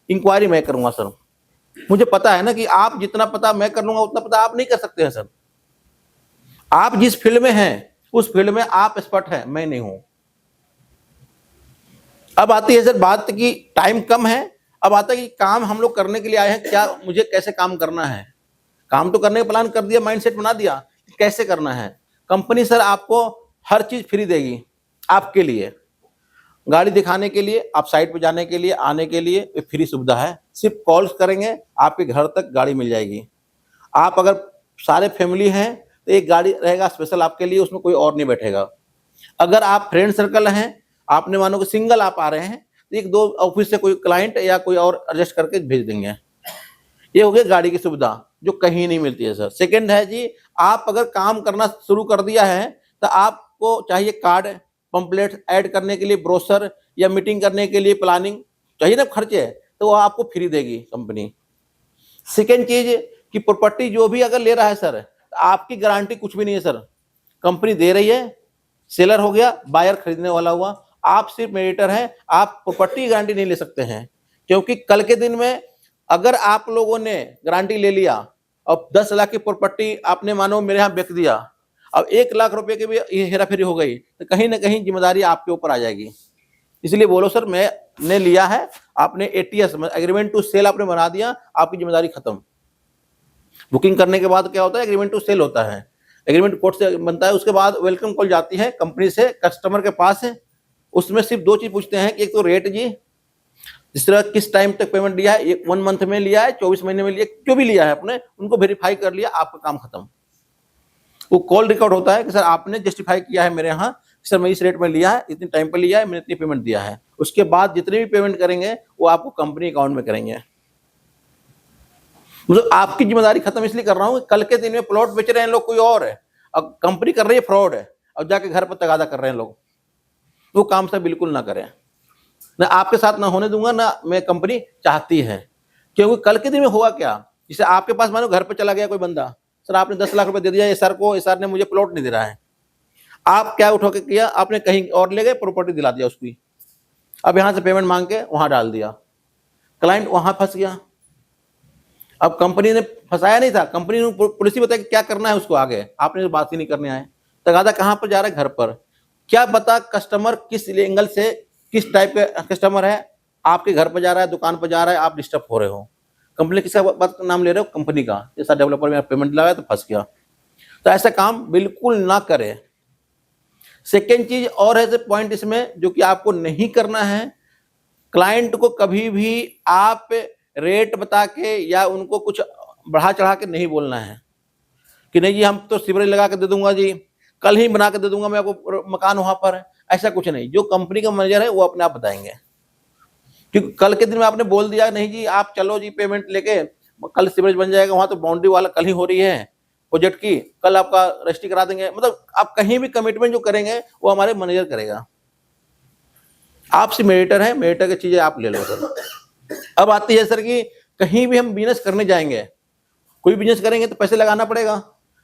S5: इंक्वायरी मैं करूंगा सर। मुझे पता है ना कि आप जितना पता मैं कर लूंगा उतना पता आप नहीं कर सकते हैं सर। आप जिस फील्ड में हैं उस फील्ड में आप एक्सपर्ट हैं, मैं नहीं हूं। अब आती है सर बात की टाइम कम है, अब आता है कि काम हम लोग करने के लिए आए हैं, क्या मुझे कैसे काम करना है। काम तो करने का प्लान कर दिया, माइंडसेट बना दिया, कैसे करना है। कंपनी सर आपको हर चीज फ्री देगी आपके लिए, गाड़ी दिखाने के लिए, आप साइट पे जाने के लिए, आने के लिए फ्री सुविधा है। सिर्फ कॉल्स करेंगे आपके घर तक गाड़ी मिल जाएगी। आप अगर सारे फैमिली हैं तो एक गाड़ी रहेगा स्पेशल आपके लिए, उसमें कोई और नहीं बैठेगा। अगर आप फ्रेंड सर्कल हैं, आपने मानो कि सिंगल आप आ रहे हैं, तो 1-2 ऑफिस से कोई क्लाइंट या कोई और एडजस्ट करके भेज देंगे। ये हो गया गाड़ी की सुविधा जो कहीं नहीं मिलती है सर। सेकंड है जी, आप अगर काम करना शुरू कर दिया है तो आपको चाहिए कार्ड, पंपलेट ऐड करने के लिए, ब्रोशर या मीटिंग करने के लिए प्लानिंग चाहिए ना, खर्चे, तो वो आपको फ्री देगी कंपनी। सेकेंड चीज कि प्रॉपर्टी जो भी अगर ले रहा है सर, आपकी गारंटी कुछ भी नहीं है सर, कंपनी दे रही है। सेलर हो गया, बायर खरीदने वाला हुआ, आप सिर्फ मेडिएटर हैं, आप प्रॉपर्टी की गारंटी नहीं ले सकते हैं। क्योंकि कल के दिन में अगर आप लोगों ने गारंटी ले लिया और 10 लाख की प्रॉपर्टी आपने मानो मेरे यहाँ बेच दिया, अब 1 लाख रुपए की भी हेरा फेरी हो गई, तो कहीं ना कहीं जिम्मेदारी आपके ऊपर आ जाएगी। इसलिए बोलो सर मैंने लिया है, आपने एटीएस एग्रीमेंट टू सेल आपने बना दिया, आपकी जिम्मेदारी खत्म। बुकिंग करने के बाद क्या होता है, एग्रीमेंट टू सेल होता है, एग्रीमेंट कोर्ट से बनता है, उसके बाद वेलकम कॉल जाती है कंपनी से कस्टमर के पास है। उसमें सिर्फ 2 चीज पूछते हैं कि एक तो रेट जी, जिस तरह किस टाइम तक पेमेंट लिया है, 1 मंथ में लिया है, 24 महीने में लिया, जो भी लिया है आपने, उनको वेरीफाई कर लिया, आपका काम खत्म। वो कॉल रिकॉर्ड होता है कि सर आपने जस्टिफाई किया है मेरे यहाँ, सर मैं इस रेट में लिया है, इतने टाइम पर लिया है, मैंने इतनी पेमेंट दिया है। उसके बाद जितने भी पेमेंट करेंगे वो आपको कंपनी अकाउंट में करेंगे। मतलब आपकी जिम्मेदारी खत्म इसलिए कर रहा हूँ, कल के दिन में प्लॉट बेच रहे हैं लोग कोई और है, अब कंपनी कर रही है फ्रॉड है, और जाके घर पर तगादा कर रहे हैं लोग। वो काम सर बिल्कुल ना करें, ना आपके साथ ना होने दूंगा, ना मैं कंपनी चाहती है। क्योंकि कल के दिन में होगा क्या, जैसे आपके पास मानो घर पे चला गया कोई बंदा, सर आपने 10 लाख रुपए दे दिया एसआर को, एसआर ने मुझे प्लॉट नहीं दे रहा है, आप क्या उठो के किया, आपने कहीं और ले गए, प्रॉपर्टी दिला दिया उसकी, अब यहाँ से पेमेंट मांग के वहां डाल दिया, क्लाइंट वहां फंस गया। अब कंपनी ने फंसाया नहीं था, कंपनी ने पॉलिसी बताया कि क्या करना है उसको आगे, आपने बात ही नहीं करने आए। तगादा कहाँ पर जा रहा है, घर पर। क्या पता कस्टमर किस एंगल से, किस टाइप का कस्टमर है, आपके घर पर जा रहा है, दुकान पर जा रहा है, आप डिस्टर्ब हो रहे हो। कंपनी किसका बात का नाम ले रहे हो, कंपनी का। जैसा डेवलपर में पेमेंट लगाया तो फंस गया, तो ऐसा काम बिल्कुल ना करें। सेकेंड चीज और है पॉइंट इसमें जो कि आपको नहीं करना है, क्लाइंट को कभी भी आप रेट बता के या उनको कुछ बढ़ा चढ़ा के नहीं बोलना है कि नहीं जी हम तो सीवरेज लगा के दे दूंगा जी, कल ही बना के दे दूंगा मैं आपको मकान वहां पर। ऐसा कुछ नहीं, जो कंपनी का मैनेजर है वो अपने आप बताएंगे। क्योंकि कल के दिन में आपने बोल दिया नहीं जी आप चलो जी पेमेंट लेके कल सीवरेज बन जाएगा, वहां तो बाउंड्री वाला कल ही हो रही है, प्रोजेक्ट की, कल आपका रजिस्ट्री करा देंगे। मतलब आप कहीं भी कमिटमेंट जो करेंगे वो हमारे मैनेजर करेगा। आप सिर्फ मेडिटर हैं, मेडिटर की चीजें आप ले लो सर। अब आती है सर कि कहीं भी हम बिजनेस करने जाएंगे, कोई बिजनेस करेंगे तो पैसे लगाना पड़ेगा।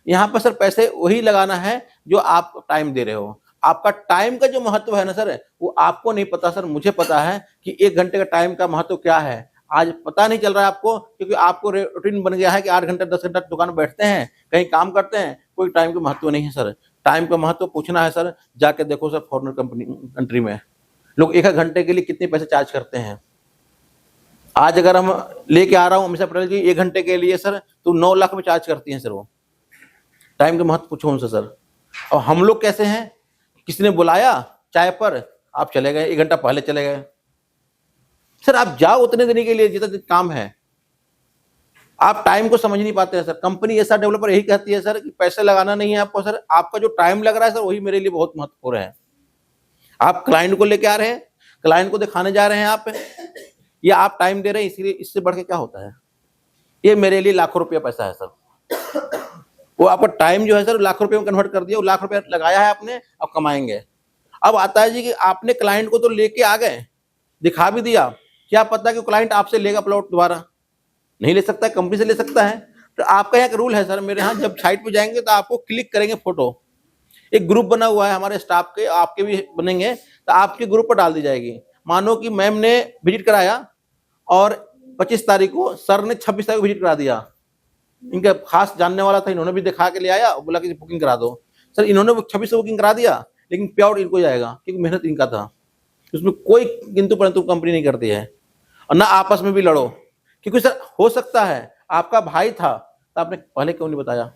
S5: यहाँ पर सर पैसे वही लगाना है जो आप टाइम दे रहे हो। आपका टाइम का जो महत्व है ना सर, वो आपको नहीं पता सर, मुझे पता है कि 1 घंटे का टाइम का महत्व क्या है। आज पता नहीं चल रहा है आपको, क्योंकि आपको रूटीन बन गया है कि 8 घंटे 10 घंटा दुकान में बैठते हैं, कहीं काम करते हैं, कोई टाइम का महत्व नहीं है सर। टाइम का महत्व पूछना है सर, जाके देखो सर फॉरेनर कंट्री में लोग 1 घंटे के लिए कितने पैसे चार्ज करते हैं। आज अगर हम लेके आ रहा हूँ अमीषा पटेल जी 1 घंटे के लिए सर, तो 9 लाख में चार्ज करती हैं सर वो। टाइम का महत्व पूछो उनसे सर। और हम लोग कैसे हैं, किसी ने बुलाया चाय पर, आप चले गए, 1 घंटा पहले चले गए। सर आप जाओ उतने दिन के लिए जितना दिन काम है, आप टाइम को समझ नहीं पाते हैं सर। कंपनी ऐसा डेवलपर यही कहती है सर कि पैसे लगाना नहीं है आपको सर, आपका जो टाइम लग रहा है सर वही मेरे लिए बहुत महत्वपूर्ण है। आप क्लाइंट को लेके आ रहे हैं, क्लाइंट को दिखाने जा रहे हैं आप, या आप टाइम दे रहे हैं, इसलिए इससे बढ़ के क्या होता है। ये मेरे लिए लाखों रुपया पैसा है सर। वो आपका टाइम जो है सर लाखों रुपए में कन्वर्ट कर दिया, वो लाख रुपया लगाया है आपने, अब कमाएंगे। अब आता है जी कि आपने क्लाइंट को तो लेके आ गए, दिखा भी दिया, क्या पता कि क्लाइंट आपसे लेगा प्लॉट दोबारा, नहीं ले सकता है, कंपनी से ले सकता है। तो आपका यहाँ का रूल है सर मेरे यहाँ, जब साइट पे जाएंगे तो आपको क्लिक करेंगे फोटो, एक ग्रुप बना हुआ है हमारे स्टाफ के, आपके भी बनेंगे, तो आपके ग्रुप पर डाल दी जाएगी। मानो कि मैम ने विजिट कराया और 25 तारीख को सर ने 26 तारीख को विजिट करा दिया, इनका खास जानने वाला था, इन्होंने भी दिखा के ले आया और बोला कि बुकिंग करा दो। सर इन्होंने 26 को बुकिंग करा दिया, लेकिन पे आउट इनको जाएगा क्योंकि मेहनत इनका था, उसमें कोई किंतु परंतु कंपनी नहीं करती है। और ना आपस में भी लड़ो, क्योंकि सर हो सकता है आपका भाई था तो आपने पहले क्यों नहीं बताया,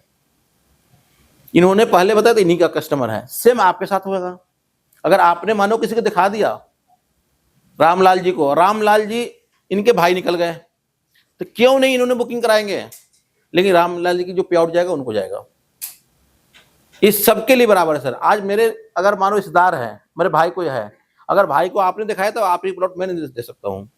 S5: इन्होंने पहले बताया तो इन्हीं का कस्टमर है। सेम आपके साथ होगा, अगर आपने मानो किसी को दिखा दिया, रामलाल जी को, रामलाल जी इनके भाई निकल गए, तो क्यों नहीं इन्होंने बुकिंग कराएंगे, लेकिन रामलाल जी की जो पे आउट जाएगा उनको जाएगा। इस सबके लिए बराबर है सर। आज मेरे अगर मानो रिश्तेदार है, मेरे भाई को है, अगर भाई को आपने दिखाया तो आप ही प्लॉट मैं नहीं दे सकता हूँ।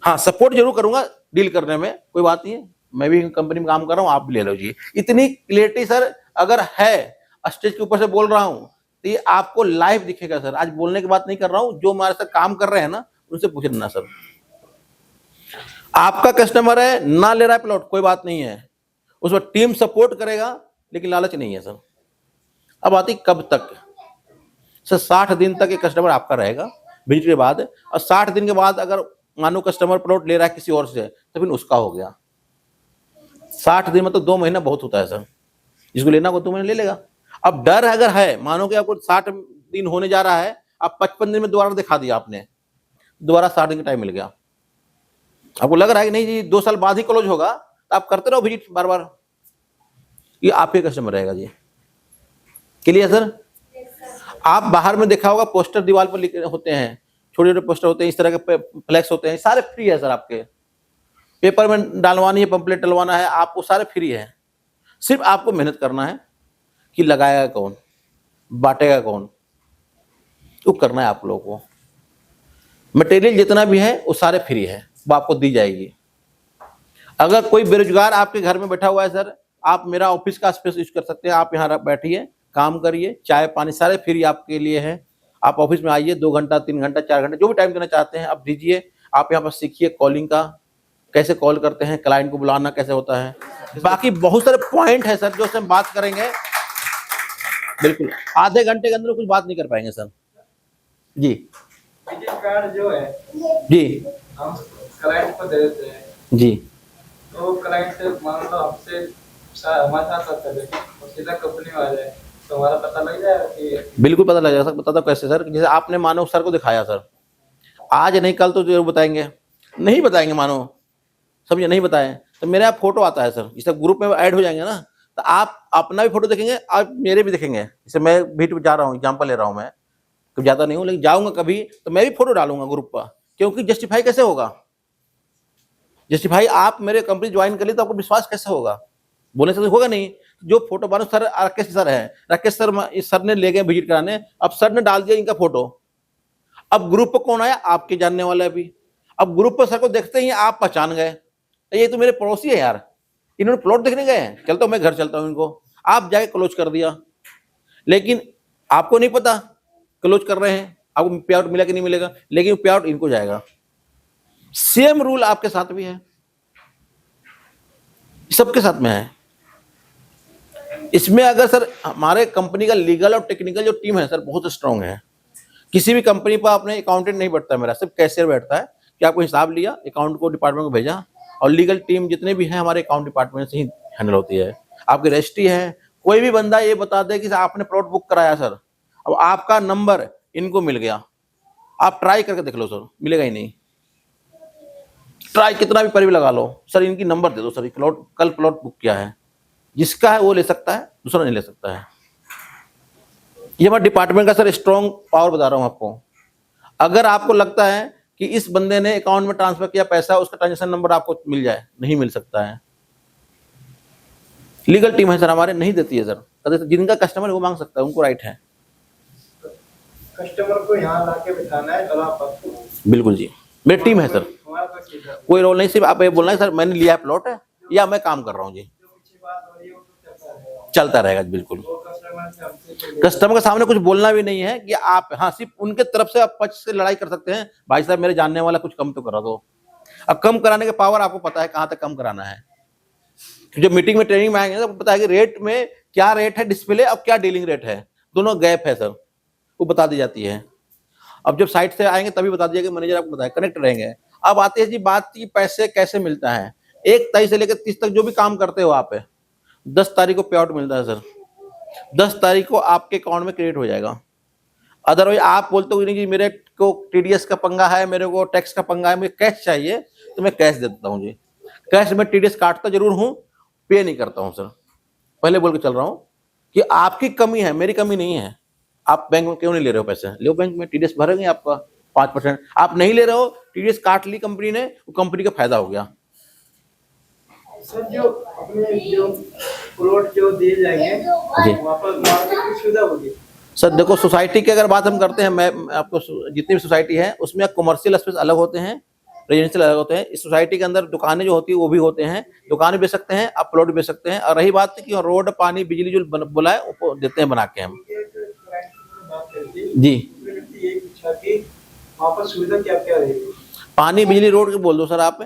S5: हाँ सपोर्ट जरूर करूंगा डील करने में, कोई बात नहीं है, मैं भी कंपनी में काम कर रहा हूँ, आप भी ले लो जी। इतनी क्लियरिटी सर अगर है, स्टेज के ऊपर से बोल रहा हूँ तो ये आपको लाइव दिखेगा सर। आज बोलने की बात नहीं कर रहा हूँ, जो हमारे साथ काम कर रहे हैं ना उनसे पूछ लेना सर। आपका कस्टमर है, ना ले रहा है प्लॉट, कोई बात नहीं है, उसमें टीम सपोर्ट करेगा, लेकिन लालच नहीं है सर। अब आती कब तक सर, 60 दिन तक ये कस्टमर आपका रहेगा विजिट के बाद, और 60 दिन के बाद अगर मानो कस्टमर प्लॉट ले रहा है किसी और से तो फिर उसका हो गया। 60 दिन मतलब 2 महीना बहुत होता है सर, जिसको लेना हो 2 महीने ले लेगा। अब डर अगर है, मानो कि आपको 60 दिन होने जा रहा है, आप 55 दिन में दोबारा दिखा दिया आपने, दोबारा 60 दिन का टाइम मिल गया, आपको लग रहा है कि नहीं जी 2 साल बाद ही क्लोज होगा, तो आप करते रहो विजिट बार बार, ये आपके कस्टमर रहेगा जी। Clear sir. आप बाहर में देखा होगा पोस्टर दीवार पर लिखे होते हैं, छोटे छोटे पोस्टर होते हैं, इस तरह के फ्लैक्स होते हैं, सारे फ्री है सर। आपके पेपर में डालवानी है, पंपलेट डलवाना है, आपको सारे फ्री है। सिर्फ आपको मेहनत करना है कि लगाएगा कौन, बांटेगा कौन, वो करना है आप लोगों को। मटेरियल जितना भी है वो सारे फ्री है, वो आपको दी जाएगी। अगर कोई बेरोजगार आपके घर में बैठा हुआ है सर, आप मेरा ऑफिस का स्पेस यूज कर सकते हैं, आप यहाँ बैठिए, काम करिए, चाय पानी सारे फ्री आपके लिए है। आप ऑफिस में आइए, 2 घंटा 3 घंटा 4 घंटा जो भी टाइम देना चाहते हैं आप दीजिए। आप यहाँ पर सीखिए कॉलिंग का, कैसे कॉल करते हैं, क्लाइंट को बुलाना कैसे होता है, बाकी बहुत सारे पॉइंट है सर जो हम बात करेंगे। बिल्कुल आधे घंटे के अंदर कुछ बात नहीं कर पाएंगे सर जी।
S10: कार्ड जो है
S5: जी
S10: हम क्लाइंट को दे देते हैं
S5: जी,
S10: तो क्लाइंट मान लो हमसे हमारे साथ आता है और सीधा कंपनी में आ जाए तो हमारा पता लग जाएगा कि।
S5: बिल्कुल पता लग जाएगा सर। बता दो कैसे सर, जैसे आपने मानो सर को दिखाया सर, आज नहीं कल तो जरूर बताएंगे, नहीं बताएंगे मानो समझे, नहीं बताएं तो मेरे यहाँ फोटो आता है सर, जैसे ग्रुप में ऐड हो जाएंगे ना तो आप अपना भी फोटो देखेंगे, आप मेरे भी देखेंगे। जैसे मैं भीट जा रहा हूँ, एग्जाम्पल ले रहा हूँ, मैं कभी जाता नहीं हूँ लेकिन जाऊँगा कभी तो मैं भी फोटो डालूंगा ग्रुप पर, क्योंकि जस्टिफाई कैसे होगा, जस्टिफाई आप मेरे कंपनी ज्वाइन कर ली तो आपको विश्वास कैसे होगा, बोलने से तो होगा नहीं। जो फोटो मानो सर राकेश सर है, राकेश सर इस सर ने ले गए विजिट कराने, अब सर ने डाल दिया इनका फोटो, अब ग्रुप पर कौन आया, आपके जानने वाला है भी, अब ग्रुप पर सर को देखते ही आप पहचान गए, ये तो मेरे पड़ोसी है यार, इन्होंने प्लॉट देखने गए हैं, चलता हूँ मैं घर चलता हूँ इनको, आप जाके क्लोज कर दिया, लेकिन आपको नहीं पता क्लोज कर रहे हैं, आपको पे आउट मिला कि नहीं मिलेगा, लेकिन पे आउट इनको जाएगा। सेम रूल आपके साथ भी है, सबके साथ में है। इसमें अगर सर हमारे कंपनी का लीगल और टेक्निकल जो टीम है सर बहुत स्ट्रांग है। किसी भी कंपनी पर आपने अकाउंटेंट नहीं बैठता है मेरा, सिर्फ कैशियर बैठता है कि आपको हिसाब लिया, अकाउंट को डिपार्टमेंट को भेजा, और लीगल टीम जितने भी हैं हमारे अकाउंट डिपार्टमेंट से ही हैंडल होती है। आपकी रजिस्ट्री है, कोई भी बंदा ये बता दे कि आपने प्लॉट बुक कराया सर, अब आपका नंबर इनको मिल गया, आप ट्राई करके देख लो सर, मिलेगा ही नहीं। ट्राई कितना भी पर भी लगा लो सर, इनकी नंबर दे दो सर, प्लॉट कल प्लॉट बुक किया है, जिसका है वो ले सकता है, दूसरा नहीं ले सकता है। ये हमारे डिपार्टमेंट का सर स्ट्रॉन्ग पावर बता रहा हूं आपको। अगर आपको लगता है कि इस बंदे ने अकाउंट में ट्रांसफर किया पैसा, उसका ट्रांजेक्शन नंबर आपको मिल जाए, नहीं मिल सकता है। लीगल टीम है सर हमारे, नहीं देती है सर, जिनका कस्टमर है वो मांग सकता है, उनको राइट है।
S10: कस्टमर को यहाँ लाके बिठाना है, कल आप आपको
S5: बिल्कुल जी, मेरी टीम है सर, कोई रोल नहीं, सिर्फ आप ये बोलना है सर मैंने लिया है प्लॉट है या मैं काम कर रहा हूँ जी, चलता रहेगा बिल्कुल। कस्टमर के सामने कुछ बोलना भी नहीं है कि आप, हाँ सिर्फ उनके तरफ से आप पक्ष से लड़ाई कर सकते हैं, भाई साहब मेरे जानने वाला कुछ कम तो करा दो। अब कम कराने के पावर आपको पता है कहाँ तक कम कराना है, जब मीटिंग में ट्रेनिंग में आएंगे तो पता है कि रेट में क्या रेट है डिस्प्ले और क्या डीलिंग रेट है, दोनों गैप है सर, वो बता दी जाती है। अब जब साइट से आएंगे तभी बता दिया कि मैनेजर आपको बताए, कनेक्ट रहेंगे। अब आती है जी बात की पैसे कैसे मिलता है। 1 तारीख से लेकर 30 तक जो भी काम करते हो आप, 10 तारीख को पे आउट मिलता है सर, 10 तारीख को आपके अकाउंट में क्रेडिट हो जाएगा। अदरवाइज आप बोलते हो नहीं जी मेरे को टीडीएस का पंगा है, मेरे को टैक्स का पंगा है, मुझे कैश चाहिए, तो मैं कैश दे देता हूँ जी। कैश में टीडीएस काटता जरूर हूँ, पे नहीं करता हूँ सर, पहले बोल के चल रहा हूँ कि आपकी कमी है, मेरी कमी नहीं है। आप बैंक में क्यों नहीं ले रहे हो पैसे, ले बैंक में, टीडीएस भरेंगे आपका 5%, आप नहीं ले रहे हो, टीडीएस काट ली कंपनी ने, वो कंपनी का फायदा हो गया।
S10: सर जो अपने जो प्लॉट जो दिए जाएंगे वहाँ पर मार्केट की सुविधा होगी।
S5: सर देखो सोसाइटी की अगर बात हम करते हैं, मैं आपको जितनी भी सोसाइटी है उसमें कमर्शियल स्पेस अलग होते हैं, रेजिडेंशियल अलग होते हैं। इस सोसाइटी के अंदर दुकानें जो होती है वो भी होते हैं, दुकान बेच सकते हैं, आप प्लॉट बेच सकते हैं। और रही बात कि रोड पानी बिजली जो बोला है वो देते हैं बना के हम जी।
S10: वहाँ पर सुविधा क्या क्या रहेगी?
S5: पानी बिजली रोड के बोल दो सर आप।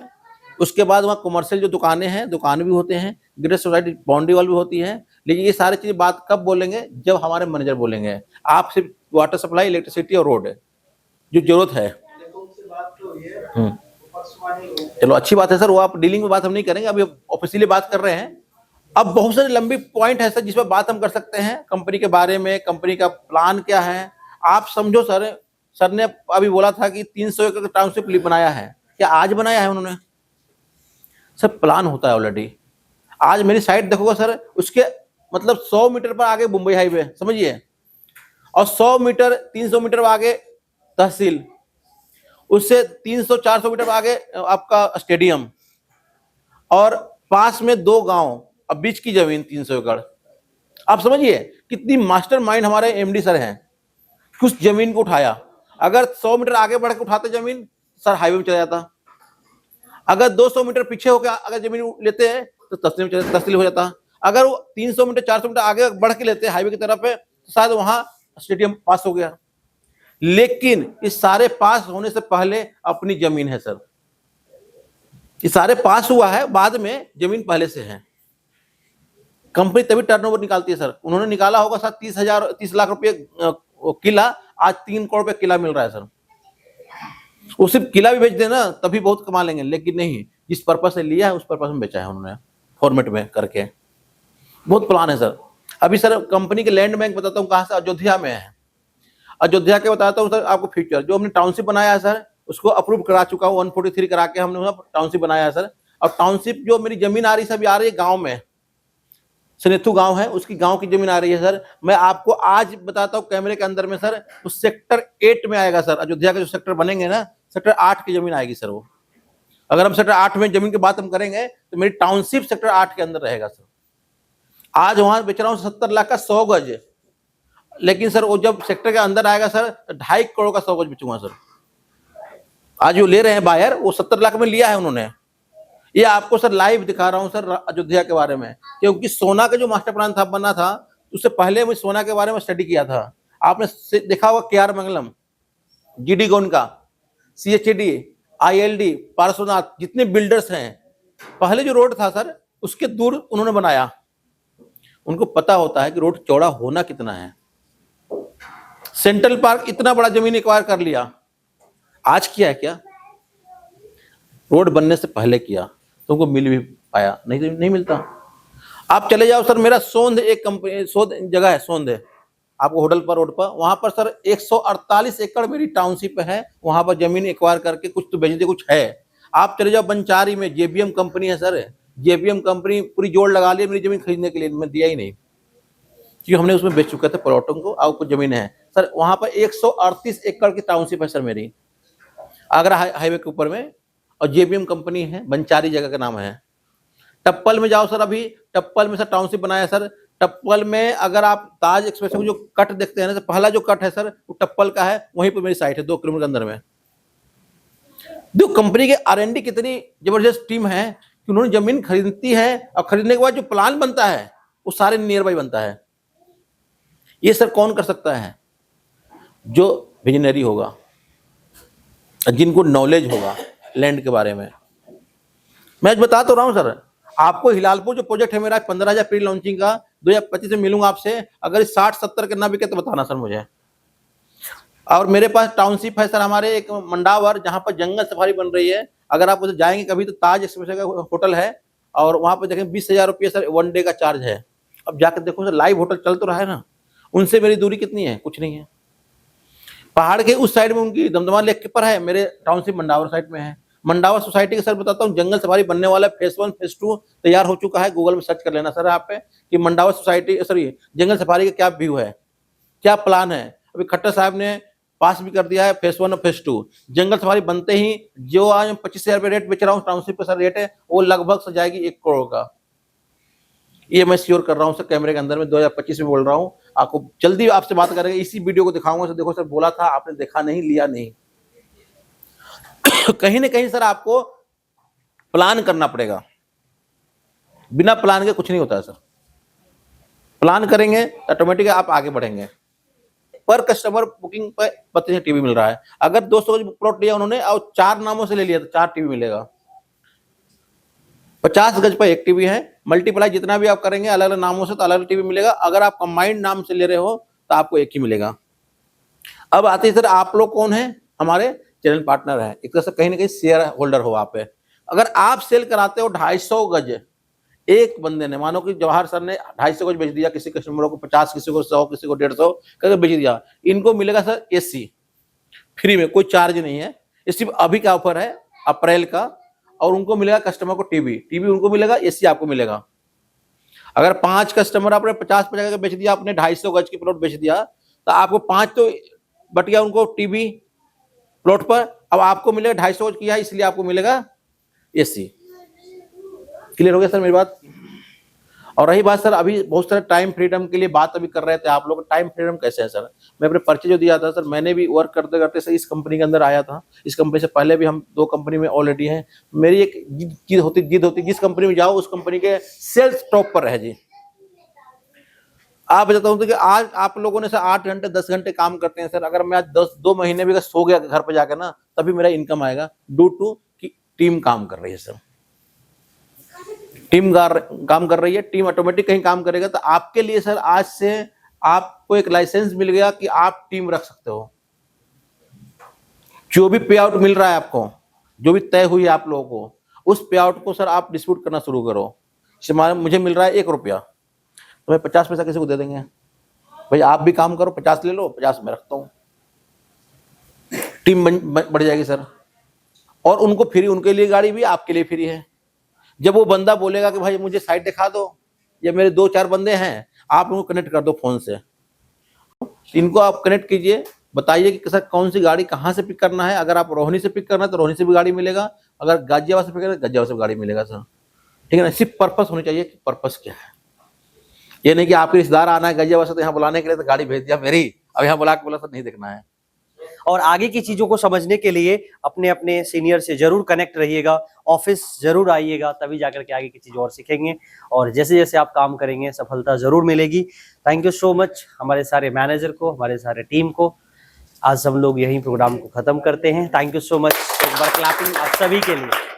S5: उसके बाद वहाँ कमर्शियल जो दुकानें हैं, दुकान भी होते हैं, ग्रेड सोसाइटी बाउंड्री वॉल भी होती है। लेकिन ये सारी चीजें बात कब बोलेंगे, जब हमारे मैनेजर बोलेंगे। आप सिर्फ वाटर सप्लाई, इलेक्ट्रिसिटी और रोड जो जरूरत है। चलो अच्छी बात है सर, वो आप डीलिंग में बात हम नहीं करेंगे, अभी ऑफिशियली बात कर रहे हैं। अब बहुत सारी लंबी पॉइंट है सर जिसमें बात हम कर सकते हैं, कंपनी के बारे में, कंपनी का प्लान क्या है। आप समझो सर ने अभी बोला था कि 300 एकड़ का टाउनशिप बनाया है, क्या आज बनाया है उन्होंने? सर प्लान होता है ऑलरेडी। आज मेरी साइट देखोगे सर, उसके मतलब 100 मीटर पर आगे मुंबई हाईवे समझिए, और 100 मीटर 300 मीटर आगे तहसील, उससे 300-400 मीटर आगे आपका स्टेडियम, और पास में 2 गांव, अब बीच की जमीन 300 एकड़। आप समझिए कितनी मास्टर माइंड हमारे एमडी सर हैं, कुछ जमीन को उठाया। अगर 100 मीटर आगे बढ़ के उठाते जमीन, सर हाईवे में चला जाता। अगर 200 मीटर पीछे होकर अगर जमीन लेते हैं तो तहसील हो जाता। अगर वो 300 मीटर 400 मीटर आगे बढ़ के लेते हैं हाईवे की तरफ है, तो शायद वहां स्टेडियम पास हो गया। लेकिन इस सारे पास होने से पहले अपनी जमीन है सर, ये सारे पास हुआ है, बाद में जमीन पहले से है। कंपनी तभी टर्नओवर निकालती है सर। उन्होंने निकाला होगा सर 30 लाख रुपये किला, आज 3 करोड़ रुपये किला मिल रहा है सर। वो सिर्फ किला भी बेच देना तभी बहुत कमा लेंगे, लेकिन नहीं, जिस पर्पज से लिया है उस पर्पज में बेचा है उन्होंने, फॉर्मेट में करके। बहुत प्लान है सर। अभी सर कंपनी के लैंड बैंक बताता हूँ कहाँ से, अयोध्या में है। अयोध्या के बताता हूँ सर आपको फ्यूचर, जो हमने टाउनशिप बनाया है सर उसको अप्रूव करा चुका हूँ, 143 करा के हमने टाउनशिप बनाया है सर। और टाउनशिप जो मेरी जमीन आ रही है सब आ रही है गाँव में, सनेथू गांव है, उसकी गांव की जमीन आ रही है सर। मैं आपको आज बताता हूँ कैमरे के अंदर में सर, उस सेक्टर 8 में आएगा सर। अयोध्या के जो सेक्टर बनेंगे ना, सेक्टर 8 की जमीन आएगी सर वो। अगर हम सेक्टर 8 में जमीन की बात हम करेंगे तो मेरी टाउनशिप सेक्टर 8 के अंदर रहेगा सर। आज वहां बेच रहा हूँ 70 लाख का 100 गज, लेकिन सर वो जब सेक्टर के अंदर आएगा सर 2.5 करोड़ का 100 गज बेचूंगा सर। आज जो ले रहे हैं बायर, वो 70 लाख में लिया है उन्होंने, ये आपको सर लाइव दिखा रहा हूँ सर अयोध्या के बारे में, क्योंकि सोना का जो मास्टर प्लान था बना था, उससे पहले मैं सोना के बारे में स्टडी किया था। आपने देखा होगा KR मंगलम, GD गोनका, CHD, ILD, पार्श्वनाथ, जितने बिल्डर्स हैं, पहले जो रोड था सर उसके दूर उन्होंने बनाया। उनको पता होता है कि रोड चौड़ा होना कितना है। सेंट्रल पार्क इतना बड़ा जमीन एक्वायर कर लिया, आज किया है क्या? रोड बनने से पहले किया, तुमको मिल भी पाया? नहीं मिलता। आप चले जाओ सर, मेरा सोंध एक कंपनी, सोंध जगह है, सोंध है आपको होटल पर रोड पर, वहां पर सर 148 एकड़ मेरी टाउनशिप है, वहां पर जमीन एक्वायर करके कुछ तो बेच दे, कुछ है। आप चले जाओ बंचारी में, JBM कंपनी है सर, JBM कंपनी पूरी जोड़ लगा ली मेरी जमीन खरीदने के लिए, मैं दिया ही नहीं क्योंकि हमने उसमें बेच चुके थे प्लॉटों को, और कुछ जमीन है सर वहां पर 138 एकड़ की टाउनशिप है सर मेरी, आगरा हाईवे के ऊपर में, और JBM कंपनी है, बंचारी जगह का नाम है। टप्पल में जाओ सर, अभी टप्पल में सर टाउनशिप बनाया सर। टप्पल में अगर आप ताज एक्सप्रेस को जो कट देखते हैं ना, तो पहला जो कट है सर वो टप्पल का है, वहीं पर मेरी साइट है 2 किलोमीटर के अंदर में। देखो कंपनी के R&D कितनी जबरदस्त टीम है कि उन्होंने जमीन खरीदती है, और खरीदने के बाद जो प्लान बनता है वो सारे नियर बाई बनता है। ये सर कौन कर सकता है? जो विजनरी होगा, जिनको नॉलेज होगा लैंड के बारे में। मैं आज बता तो रहा हूं सर आपको, हिलालपुर जो प्रोजेक्ट है मेरा 15,000 प्री लॉन्चिंग का, 2025 में मिलूंगा आपसे। अगर 60-70 के ना बिके तो बताना सर मुझे। और मेरे पास टाउनशिप है सर हमारे एक मंडावर, जहां पर जंगल सफारी बन रही है। अगर आप उधर जाएंगे कभी तो ताज एक्सप्रेस का होटल है, और वहां पर देखें 20,000 रुपये सर 1 डे का चार्ज है। अब जाकर देखो सर, लाइव होटल चल तो रहा है ना, उनसे मेरी दूरी कितनी है? कुछ नहीं है। पहाड़ के उस साइड में उनकी दमदमा लेक के पर है, मेरे टाउनशिप मंडावर साइड में है। मंडावर सोसाइटी के सर बताता हूँ, जंगल सफारी बनने वाला है, फेज 1 फेज 2 तैयार हो चुका है। गूगल में सर्च कर लेना सर आप पे कि मंडावर सोसाइटी सॉरी जंगल सफारी का क्या व्यू है, क्या प्लान है। अभी खट्टर साहब ने पास भी कर दिया है फेज 1 और फेज 2। जंगल सफारी बनते ही जो आज 25,000 रुपये रेट बेच रहा हूँ टाउनशिप का सर रेट है, वो लगभग से जाएगी 1 करोड़ का। ये मैं श्योर कर रहा हूँ सर, कैमरे के अंदर में 2025 में बोल रहा हूँ। आपको जल्दी आपसे बात करेंगे, इसी वीडियो को दिखाऊंगा सर। देखो सर, बोला था आपने देखा नहीं, लिया नहीं। कहीं ना कहीं सर आपको प्लान करना पड़ेगा, बिना प्लान के कुछ नहीं होता है सर। प्लान करेंगे ऑटोमेटिक आप आगे बढ़ेंगे। पर कस्टमर बुकिंग पर 32 टीवी मिल रहा है। अगर 200 प्लॉट लिया उन्होंने और 4 नामों से ले लिया तो 4 टीवी मिलेगा। 50 गज पर 1 टीवी है। मल्टीप्लाई जितना भी आप करेंगे अलग अलग नामों से तो अलग अलग टीवी मिलेगा। अगर आप कंबाइंड नाम से ले रहे हो तो आपको 1 ही मिलेगा। अब आते हैं सर, आप लोग कौन है? हमारे चैनल पार्टनर है, एक तरह से कहीं ना कहीं शेयर होल्डर हो आप। अगर आप सेल कराते हो 250 गज, एक बंदे ने, मानो कि जवाहर सर ने 250 गज बेच दिया किसी कस्टमर को, 50, किसी को 100, किसी को 150 करके बेच दिया, इनको मिलेगा सर AC फ्री में, कोई चार्ज नहीं है। ये सिर्फ अभी का ऑफर है अप्रैल का, और उनको मिलेगा कस्टमर को टीवी उनको मिलेगा, AC आपको मिलेगा। अगर 5 कस्टमर आपने 50 का बेच दिया, आपने 250 गज की प्लॉट बेच दिया, तो आपको 5 तो बट गया उनको टीवी प्लॉट पर। अब आपको मिलेगा 250 गज किया, इसलिए आपको मिलेगा AC। क्लियर हो गया सर मेरी बात? और रही बात सर, अभी बहुत सारे टाइम फ्रीडम के लिए बात अभी कर रहे थे आप लोग। टाइम फ्रीडम कैसे है सर? मैं अपने परिचय जो दिया था सर, मैंने भी वर्क करते करते सर इस कंपनी के अंदर आया था। इस कंपनी से पहले भी हम 2 कंपनी में ऑलरेडी हैं। मेरी एक जिद होती, जिस कंपनी में जाओ उस कंपनी के सेल्स टॉप पर रहे जी। आप बताता हूँ कि आज आप लोगों ने सर 8 घंटे 10 घंटे काम करते हैं सर। अगर मैं आज 2 महीने भी अगर सो गया घर पर जाकर ना, तभी मेरा इनकम आएगा, ड्यू टू कि टीम काम कर रही है सर। टीम काम कर रही है, टीम ऑटोमेटिक कहीं काम करेगा। तो आपके लिए सर आज से आपको एक लाइसेंस मिल गया कि आप टीम रख सकते हो। जो भी पे आउट मिल रहा है आपको, जो भी तय हुई है आप लोगों को, उस पे आउट को सर आप डिस्ट्रीब्यूट करना शुरू करो। मुझे मिल रहा है 1 रुपया, तो मैं 50 पैसा किसी को दे देंगे, भाई आप भी काम करो, 50 ले लो, 50 मैं रखता हूँ। टीम बढ़ जाएगी सर। और उनको फ्री, उनके लिए गाड़ी भी, आपके लिए फ्री है। जब वो बंदा बोलेगा कि भाई मुझे साइट दिखा दो, या मेरे 2-4 बंदे हैं, आप उनको कनेक्ट कर दो फोन से। इनको आप कनेक्ट कीजिए, बताइए कि सर कौन सी गाड़ी कहाँ से पिक करना है। अगर आप रोहिणी से पिक करना है तो रोहिणी से भी गाड़ी मिलेगा, अगर गाजियाबाद से पिक करना है गाजियाबाद से भी गाड़ी मिलेगा सर। ठीक है ना? सिर्फ पर्पस होनी चाहिए कि पर्पस क्या है। ये नहीं कि आपके रिश्तेदार आना है गाजियाबाद से तो यहाँ बुलाने के लिए तो गाड़ी भेज दिया मेरी, अब यहाँ बुला के बोला सर नहीं देखना है।
S6: और आगे की चीज़ों को समझने के लिए अपने अपने सीनियर से ज़रूर कनेक्ट रहिएगा, ऑफिस ज़रूर आइएगा, तभी जाकर के आगे की चीज़ और सीखेंगे और जैसे जैसे आप काम करेंगे सफलता ज़रूर मिलेगी। थैंक यू सो मच हमारे सारे मैनेजर को, हमारे सारे टीम को। आज हम लोग यही प्रोग्राम को ख़त्म करते हैं। थैंक यू सो मच, एक बार क्लैपिंग आप सभी के लिए।